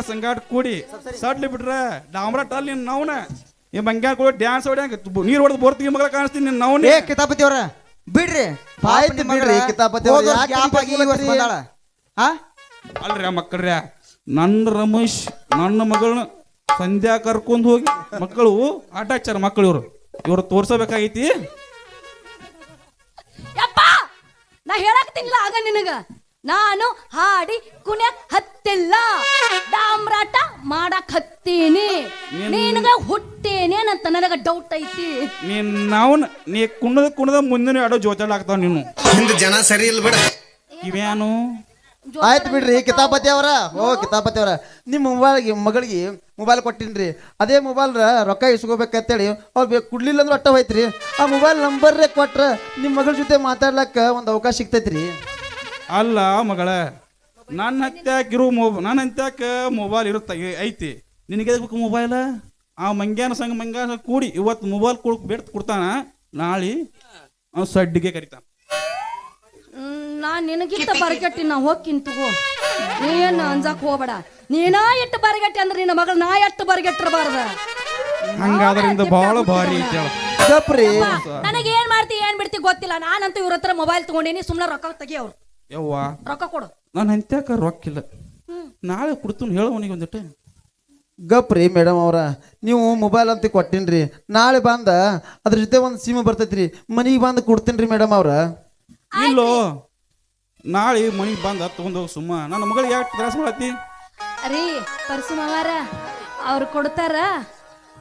ಸಂಗಾಟ ಕೂಡಿ ಸಡ್ಲಿ ಬಿಟ್ರ ಡಾಮ್ರ ಟಲ್ ನಿನ್ ನವ್ನ ಈ ಮಂಗ್ಯಾನ ಕೂಡ ಡ್ಯಾನ್ಸ್ ಹೊಡ್ಯಾಂಗ ನೀರ್ ಹೊಡೆದು ಬೋರ್ತಿಗೆ ಮಗಳ ಕಾಣಿಸ್ತೀನಿ ನಿನ್ ನವ್ನೇ ಕಿತಾಪತಿ ಅವ್ರ ಬಿಡ್ರಿ ಆಯ್ತು ಬಿಡ್ರಿ ಕಿತಾಪತಿ ಅಲ್ರಿ ಮಕ್ಕಳ್ರ್ಯಾ ನನ್ನ ರಮೇಶ್ ನನ್ನ ಮಗಳನ್ನ ಸಂಧ್ಯಾ ಕರ್ಕೊಂಡ್ ಹೋಗಿ ಮಕ್ಕಳು ಆಟ ಹಚ್ಚಾರ ಮಕ್ಕಳು ಇವ್ರು ತೋರ್ಸಬೇಕಾಗೈತಿ ನಾ ಹೇಳಾಕ್ತಿನ್ಲ ಆಗ ನಿನಗ ನಾನು ಹಾಡಿ ಕುಣ್ಯಾಕ್ ಹತ್ತಿಲ್ಲ ಡಾಮ್ರಾಟ ಮಾಡಕ್ ಹತ್ತೀನಿ ನಿನಗ ಹುಟ್ಟೇನೆ ಅಂತ ನನಗ ಡೌಟ್ ಐತಿ ನೀ ಕುಣದ ಮುಂದಿನ ಆಡೋ ಜೋತಾಡ್ಲಾಗ್ತಾವ ನೀನು ಹಿಂದ ಜನ ಸರಿ ಇಲ್ಲ ಬಿಡ ಇವ್ಯಾನು ಆಯ್ತು ಬಿಡ್ರಿ ಕಿತಾಪತಿ ಅವರ ಕಿತಾಪತಿ ಅವರ ನಿಮ್ಮ ಮಗಳಿಗೆ ಮೊಬೈಲ್ ಕೊಟ್ಟಿನ್ರಿ ಅದೇ ಮೊಬೈಲ್ ರೊಕ್ಕ ಇಸ್ಕೋಬೇಕಂತೇಳಿ ಅವ್ರು ಕುಡ್ಲಿಲ್ಲ ಅಂದ್ರೆ ಅಟ್ಟ ಹೋಯ್ತ್ರಿ ಆ ಮೊಬೈಲ್ ನಂಬರ್ರೇ ಕೊಟ್ರ ನಿಮ್ಮ ಮಗಳ ಜೊತೆ ಮಾತಾಡ್ಲಕ್ಕ ಒಂದು ಅವಕಾಶ ಸಿಗ್ತೈತ್ರಿ ಅಲ್ಲ ಮಗಳ ನನ್ನ ಹತ್ಯಾಕ ಮೊಬೈಲ್ ಐತಿ ನಿನಗೆ ಮೊಬೈಲ್ ಆ ಮಂಗ್ಯಾನ ಕೂಡಿ ಇವತ್ತು ಮೊಬೈಲ್ ಕೊಡ್ತಾನ ನಾಳೆ ಅವ್ನು ಸಡ್ಡಿಗೆ ಕರಿತಾನ ನಾ ನಿನಗಿಂತ ಬರಗಟ್ಟಿ ನಾ ಹೋಗ್ಕಿನ್ ತಗೋ ನೀನ್ ಅಂಜಾಕ್ ಹೋಗ್ಬೇಡ ನೀನಾ ಎಷ್ಟು ಬರಗಟ್ಟಿ ಅಂದ್ರೆ ನಿನ್ನ ಮಗಳು ನಾ ಎಷ್ಟು ಬರಗಟ್ಟಿರಬಾರ್ದ ಹಂಗಾದ್ರಿಂದ ಬಹಳ ಭಾರಿ ನನಗೆ ಏನ್ ಮಾಡ್ತಿ ಏನ್ ಬಿಡ್ತಿ ಗೊತ್ತಿಲ್ಲ ನಾನಂತೂ ಇವ್ರ ಹತ್ರ ಮೊಬೈಲ್ ತಗೊಂಡೇನಿ ಸುಮ್ನೆ ರೊಕ್ಕ ತೆಗಿ ಅವ್ರು ಯವ್ವ ರೊಕ್ಕ ಕೊಡು ನಾನು ಅಂತ್ಯಾಕ ರೊಕ್ಕಿಲ್ಲ ನಾಳೆ ಕೊಡ್ತೀನಿ ಹೇಳವನಿಗೆ ಒಂದಿಟ್ಟು ಗಪ್ರಿ ಮೇಡಮ್ ಅವ್ರ ನೀವು ಮೊಬೈಲ್ ಅಂತ ಕೊಟ್ಟಿನ್ರಿ ನಾಳೆ ಬಂದ ಅದ್ರ ಜೊತೆ ಒಂದು ಸಿಮ್ ಬರ್ತೈತ್ರಿ ಮನಿಗೆ ಬಂದು ಕೊಡ್ತೀನಿ ಮೇಡಮ್ ಅವ್ರ ಇಲ್ಲೋ ನಾಳೆ ಮನಿಗೆ ಬಂದ ತಗೊಂಡ್ ಹೋಗಿ ಸುಮ್ಮ ನನ್ನ ಮಗಳಿಗೆ ಯಾಕೆ ತ್ರಾಸ ಮಾಡತ್ತಿ ರೀ ಪರಸುಮಾರ ಅವ್ರು ಕೊಡ್ತಾರ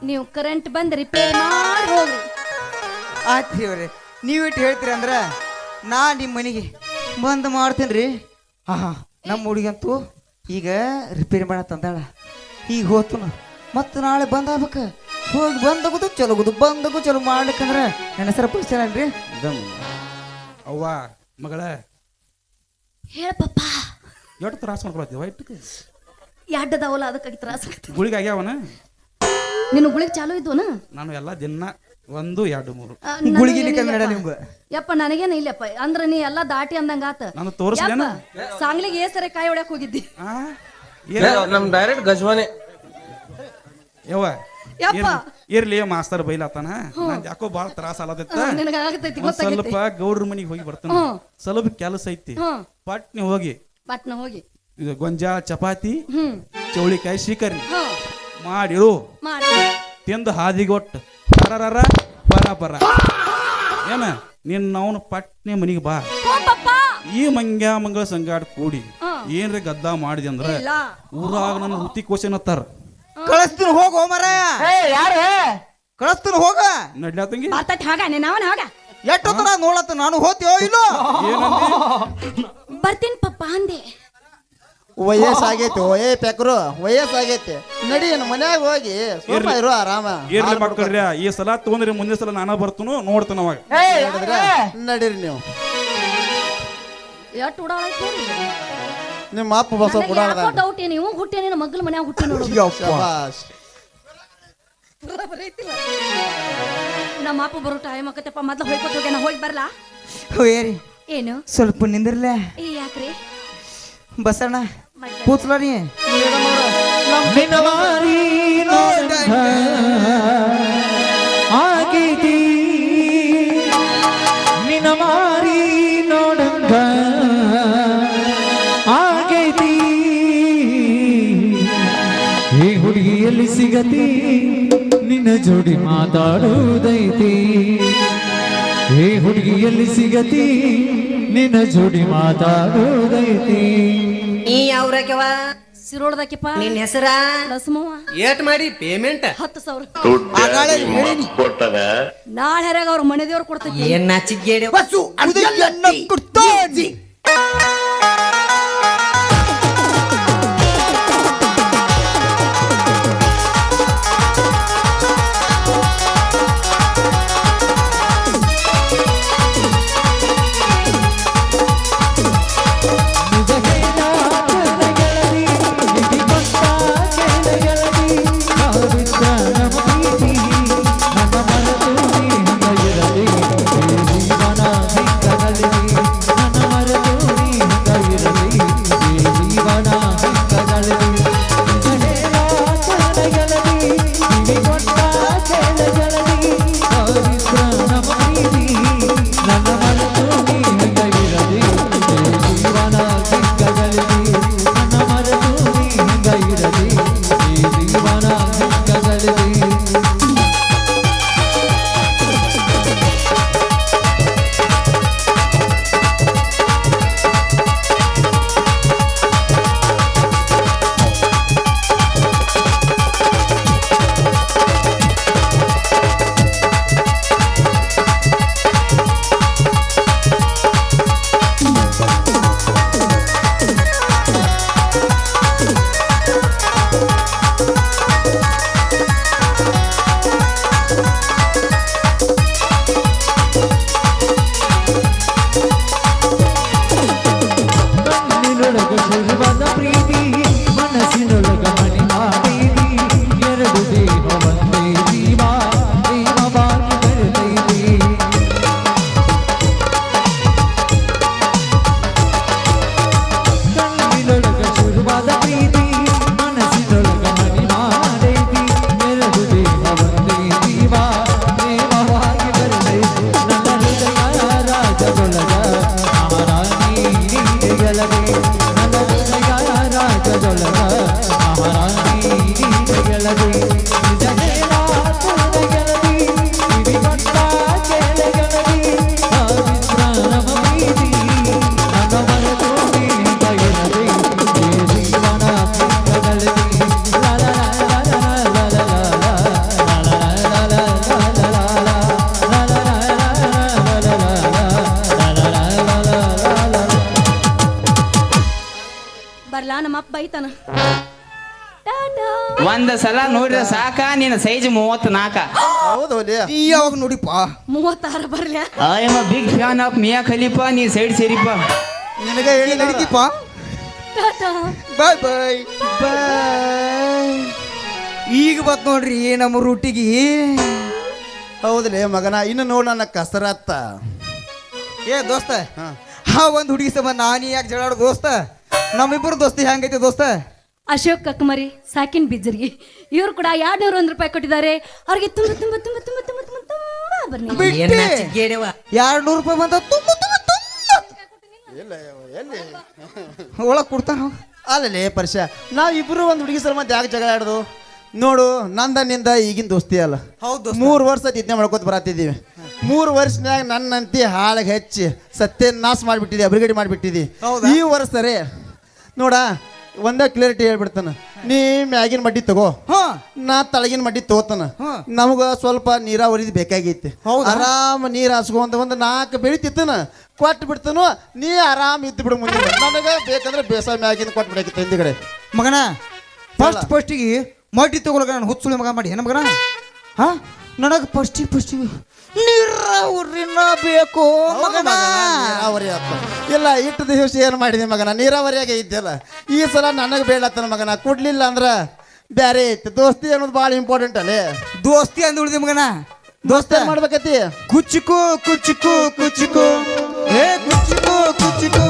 ನೀವು ಕರೆಂಟ್ ಬಂದ್ ರಿಪೇರ್ ಮಾಡಿ ಹೋಗ್ರಿ ಆಯ್ತು ಇವ್ರಿ ನೀವು ಇಟ್ಟು ಹೇಳ್ತೀರಿ ಅಂದ್ರ ನಾ ನಿಮ್ಮ ಮನೆಗೆ ಬಂದ್ ಮಾಡ್ತೀನಿ ರೀ. ಹಾ ನಮ್ಮ ಹುಡುಗಂತೂ ಈಗ ರಿಪೇರಿ ಮಾಡ ತಂದಾಳ. ಈಗ ಹೋತು ಮತ್ತು ನಾಳೆ ಬಂದಾಗಬೇಕು. ಹೋಗಿ ಬಂದಾಗುದು ಚಲೋಗುದು ಬಂದಾಗು ಚಲೋ ಮಾಡ್ಲಿಕ್ಕಂದ್ರೆ ನನ್ನ ಹೆಸರು ಪರಿಚಯ ಅಲ್ರಿ. ಅವ್ವ ಮಗಳ ಹೇಳ ಪಪ್ಪ. ಎಷ್ಟು ತ್ರಾಸ ಮಾಡ್ಕೊಳತ್ತಿ ವೈಟ್ಗೆ ಎಡ್ಡದವಲ್ಲ ಅದಕ್ಕಾಗಿ ತ್ರಾಸ ಆಗತ್ತೆ. ಗುಳಿಗೆ ಆಗ್ಯಾವನ ನಿನ್ನ ಗುಳಿಗೆ ಚಾಲು ಇದ್ವನ? ನಾನು ಎಲ್ಲ ದಿನ 1 2 3 ಗುಳಿಗಿಲಿ ಕನ್ನಡ ನಿಮ್ಗೆ ಯಪ್ಪ ನನಗೇನ ಇಲ್ಲಪ್ಪ. ಅಂದ್ರ ನೀ ಎಲ್ಲಾ ದಾಟಿ ಅಂದಂಗ ಆತ. ನಾನು ತೋರಿಸ್ಲೇನ ಸಾಂಗ್ಲಿಗೆ ಏಸರೆ ಕಾಯಿ ಹೊಡ್ಯಾಕ ಹೋಗಿದ್ದಿ. ನಮ್ ಡೈರೆಕ್ಟ್ ಗಜ್ವಾನೆ ಯವ್ವ ಯಪ್ಪ ಇರ್ಲಿ ಮಾಸ್ತರ್ ಬೈಲಾತಾನ. ನಂದು ಯಾಕೋ ಭಾಳ ತ್ರಾಸ ಆಲದಿತ್ತ. ನಿನಗ ಆಗತೈತಿ ಒಂದ್ ಸ್ವಲ್ಪ ಗೌಡ್ರ ಮನಿಗೆ ಹೋಗಿ ಬರ್ತಾನ. ಸ್ವಲ್ಪ ಕೆಲಸ ಐತಿ. ಪಟ್ನೆ ಹೋಗಿ ಪಟ್ನ ಹೋಗಿ ಇದು ಗೊಂಜಾಳ ಚಪಾತಿ ಚೌಳಿಕಾಯಿ ಶ್ರೀಕರ್ಣಿ ಹ್ಮ್ ಮಾಡಿರು ಮಾಡಿ ತಿಂದು ಹಾದಿಗೊಟ್ಟು ಬರ ಬರ ಬರ ಏನ ನಿನ್ನ ಅವನು ಪಟ್ನೆ ಮನಿಗೆ ಬಾ. ಈ ಮಂಗಳ ಸಂಗಾಟ ಕೂಡಿ ಏನ್ರಿ ಗದ್ದ ಮಾಡಿದೆ ಅಂದ್ರ ಊರಾಗ ನನ್ನ ವೃತ್ತಿ ಕೋಶನ್ ಹತ್ತಾರ. ಕಳಿಸ್ತೀನಿ ಹೋಗೋ ಮರ. ಯಾರು ಕಳಿಸ್ತೀನಿ ಹೋಗ ನಡ್ಲಾ ತಂಗಿ ಬರ್ತೈತಿ ಹಾಗ ನೀನ್ ಅವನ ಹಾಗ ಎಷ್ಟೊತ್ತರ ನೋಡತ್ತ ನಾನು ಹೋಗ್ತೀವೋ ಇಲ್ಲೋ. ಬರ್ತೀನಿ ಪಪ್ಪ ಅಂದೆ. ವಯಸ್ಸಾಗೈತಿ ಏ ಪೆಕ್ರು ವಯಸ್ಸಾಗೈತಿ. ನಡಿ ಮನ್ಯಾಗ ಹೋಗಿ ಸ್ವಲ್ಪ ಇರು ಆರಾಮ. ಇರ್ಲಿ ಮಕ್ಕಳ್ರಿ ಈ ಸಲ ತಗೊಂಡ್ರಿ ಮುಂದಿನ ಸಲ ನಾನ ಬರ್ತನು ನೋಡ್ತಾನ ಅವಾಗ. ನಡೀರಿ ನೀವು. ಎಷ್ಟು ಉಡಾಳೈತಿ ನಿಮ್ಮ ಅಪ್ಪ ಬಸ ಬಿಡಾಳ್ದ. ಡೌಟ್ ಏನು ಇವ್ ಹುಟ್ಟೇನೇನು ಮಗ್ಲ ಮನ್ಯಾಗ ಹುಟ್ಟಿ ನೋಡು. ಶಬಾಷ್. ನಮ್ಮ ಅಪ್ಪ ಬರೋ ಟೈಮ್ ಆಕತ್ತಪ್ಪ. ಮೊದ್ಲು ಹೋಗ್ಕೊತ ಹೋಗ್ಯಾನ. ಹೋಗಿ ಬರ್ಲಾ? ಹೋಯರಿ ಏನು ಸ್ವಲ್ಪ ನಿಂದಿರ್ಲೆ. ಏ ಯಾಕ್ರಿ ಬಸಣ್ಣ ಕೂತ್ಲ ನೀ. ನಿನ್ನ ಮಾರಿ ನೋಡಂಗ ಆಗೈತಿ, ನಿನ್ನ ಮಾರಿ ನೋಡಂಗ ಆಗೈತಿ. ಈ ಹುಡುಗಿಯಲ್ಲಿ ಸಿಗತಿ ನಿನ್ನ ಜೋಡಿ ಮಾತಾಡುವುದೈತಿ. ಈ ಹುಡುಗಿಯಲ್ಲಿ ಸಿಗತಿ ನಿನ್ನ ಜೋಡಿ ಮಾತಾಡುವುದೈತಿ. ನೀ ಯಾವ್ರಕ್ಯವ ಸಿರೋಡ್ದಾಕಿಪ್ಪ. ನಿನ್ ಹೆಸರ ಲಸ್ಮವ್ವ. ಏಟ್ ಮಾಡಿ ಪೇಮೆಂಟ್ 10,000 ನಾಳೆ ಹರ್ಯಾಗ ಅವ್ರ ಮನೆ ದೇವ್ರು ಕೊಡ್ತೈತಿ. ಏನ್ ನಾಚಿಗೇಡಿ ನನ್ನ ಅಪ್ಪ ಬೈತಾನ ಟಾಟಾ ಒಂದ್ ಸಲ ನೋಡಿದ್ರೆ ಸಾಕ ನಿನ್ನ ಸೈಜ್ 34. ಹೌದು ಲೇ. ನೀ ಯಾವಾಗ ನೋಡಿಪ್ಪ 36 ಬರ್ಲ್ಯಾ I am a big fan of Mia Khalifa. ನೀ ಸೈಡ್ ಸೇರಿಪ್ಪ. ನಿನಗೆ ಹೇಳಿ ನಡೀತಿಪ್ಪ ಟಾಟಾ ಬಾಯ್ ಬಾಯ್ ಬಾಯ್. ಈಗ ಬತ್ ನೋಡ್ರಿ ನಮ್ಮ ರೂಟಿಗೆ. ಹೌದಲೇ ಮಗನ, ಇನ್ನು ನೋಡ್ ನನ್ನ ಕಸರತ್ತ. ಏ ದೋಸ್ತ, ಒಂದು ಹುಡುಗಿ ಸಂಬಂಧ ನಾನು ಯಾಕೆ ಜಗಳಾಡೋ ದೋಸ್ತ? ನಮ್ಮಿಬ್ಬರು ದೋಸ್ತಿ ಹೆಂಗೈತೆ ದೋಸ್ತ? ಅಶೋಕ್ ಕಕ್ಕಮರಿ ಸಾಕಿನ್ ಬಿಜ್ಜರ್ಗಿ ಇವ್ರು ಕೂಡ 201 ರೂಪಾಯಿ ಕೊಟ್ಟಿದ್ದಾರೆ. ಅವ್ರಿಗೆ ತುಂಬ ತುಂಬ ತುಂಬ ತುಂಬ ತುಂಬ ತುಂಬ ತುಂಬ ಬನ್ನಿ. ಬಿಟ್ಟಿ 200 ರೂಪಾಯಿ ಬಂದ ತುಂಬ ತುಂಬ ತುಂಬ ಒಳಗೆ ಕೊಡ್ತಾನ. ಅಲ್ಲಲೇ ಪರ್ಷ, ನಾವಿಬ್ರು ಒಂದು ಹುಡುಗಿ ಸಲ ಯಾಕೆ ಜಗಳ ಆಡೋದು? ನೋಡು, ನಂದ ನಿಂದ ಈಗಿನ ದೋಸ್ತಿ ಅಲ್ಲ. ಹೌದು 3 ವರ್ಷ ಇದ್ನೇ ಮಾಡ್ಕೋತ ಬರತ್ತಿದ್ದೀವಿ. 3 ವರ್ಷನ್ಯಾಗ ನನ್ನಂತಿ ಹಾಳಿಗೆ ಹಚ್ಚಿ ಸತ್ಯನಾಶ ಮಾಡಿಬಿಟ್ಟಿದ್ದಿ, ಅಭಿಗಡಿ ಮಾಡಿಬಿಟ್ಟಿದ್ದಿ. ಹೌದಾ? ಈ ವರ್ಷ ಸರಿ ನೋಡ, ಒಂದೇ ಕ್ಲಿಯರಿಟಿ ಹೇಳ್ಬಿಡ್ತಾನ. ನೀ ಮ್ಯಾಗಿನ ಮಡ್ಡಿ ತಗೋ, ನಾ ತಳಗಿನ ಮಡ್ಡಿ ತಗೋತಾನ. ನಮಗ ಸ್ವಲ್ಪ ನೀರಾವರಿದ್ ಬೇಕಾಗೈತಿ. ಆರಾಮ್ ನೀರ್ ಹಾಸ್ಕೊಂತ ಒಂದು 4 ಬೆಳಿತಿತ್ತನ ಕೊಟ್ಟು ಬಿಡ್ತಾನು. ನೀ ಆರಾಮ್ ಇದ್ದು ಬಿಡು. ಮುಂದೆ ನನಗ ಬೇಕಂದ್ರೆ ಬೇಸಾಯ ಮ್ಯಾಗಿನ ಕೊಟ್ಟು ಬಿಡಾಕಿತ್ತು ಹಿಂದಿಗಡೆ. ಮಗನ ಫಸ್ಟಿಗೆ ಮಡ್ಡಿ ತಗೊಳಕ ನಾನು ಹುಚ್ಚುಳಿ ಮಗ ಮಾಡಿ ಏನ ಮಗನ? ಹಾ, ನನಗೆ ಫಸ್ಟಿಗೆ ನೀರಾವರಿನ ಬೇಕು ಮಗನ. ನೀರಾವರಿ ಆತ ಇಲ್ಲ, ಇಟ್ಟು ದಿವಸ ಏನು ಮಾಡಿದೆ ಮಗನ, ನೀರಾವರಿಯಾಗೆ ಇದ್ದಲ್ಲ. ಈ ಸಲ ನನಗೆ ಬೇಡತ್ತನ ಮಗನ, ಕೊಡ್ಲಿಲ್ಲ ಅಂದ್ರ ಬ್ಯಾರೆ ಐತಿ. ದೋಸ್ತಿ ಅನ್ನೋದು ಭಾಳ ಇಂಪಾರ್ಟೆಂಟ್ ಅಲ್ಲೇ. ದೋಸ್ತಿ ಅಂದ್ ಉಳಿದಿ ಮಗನ. ದೋಸ್ತ ಏನ್ ಮಾಡ್ಬೇಕತಿ? ಕುಚ್ಚುಕು ಕುಚ್ಚುಕು ಕುಚ್ಚುಕು ಏ ಕುಚ್ಚುಕು ಕುಚ್ಚುಕು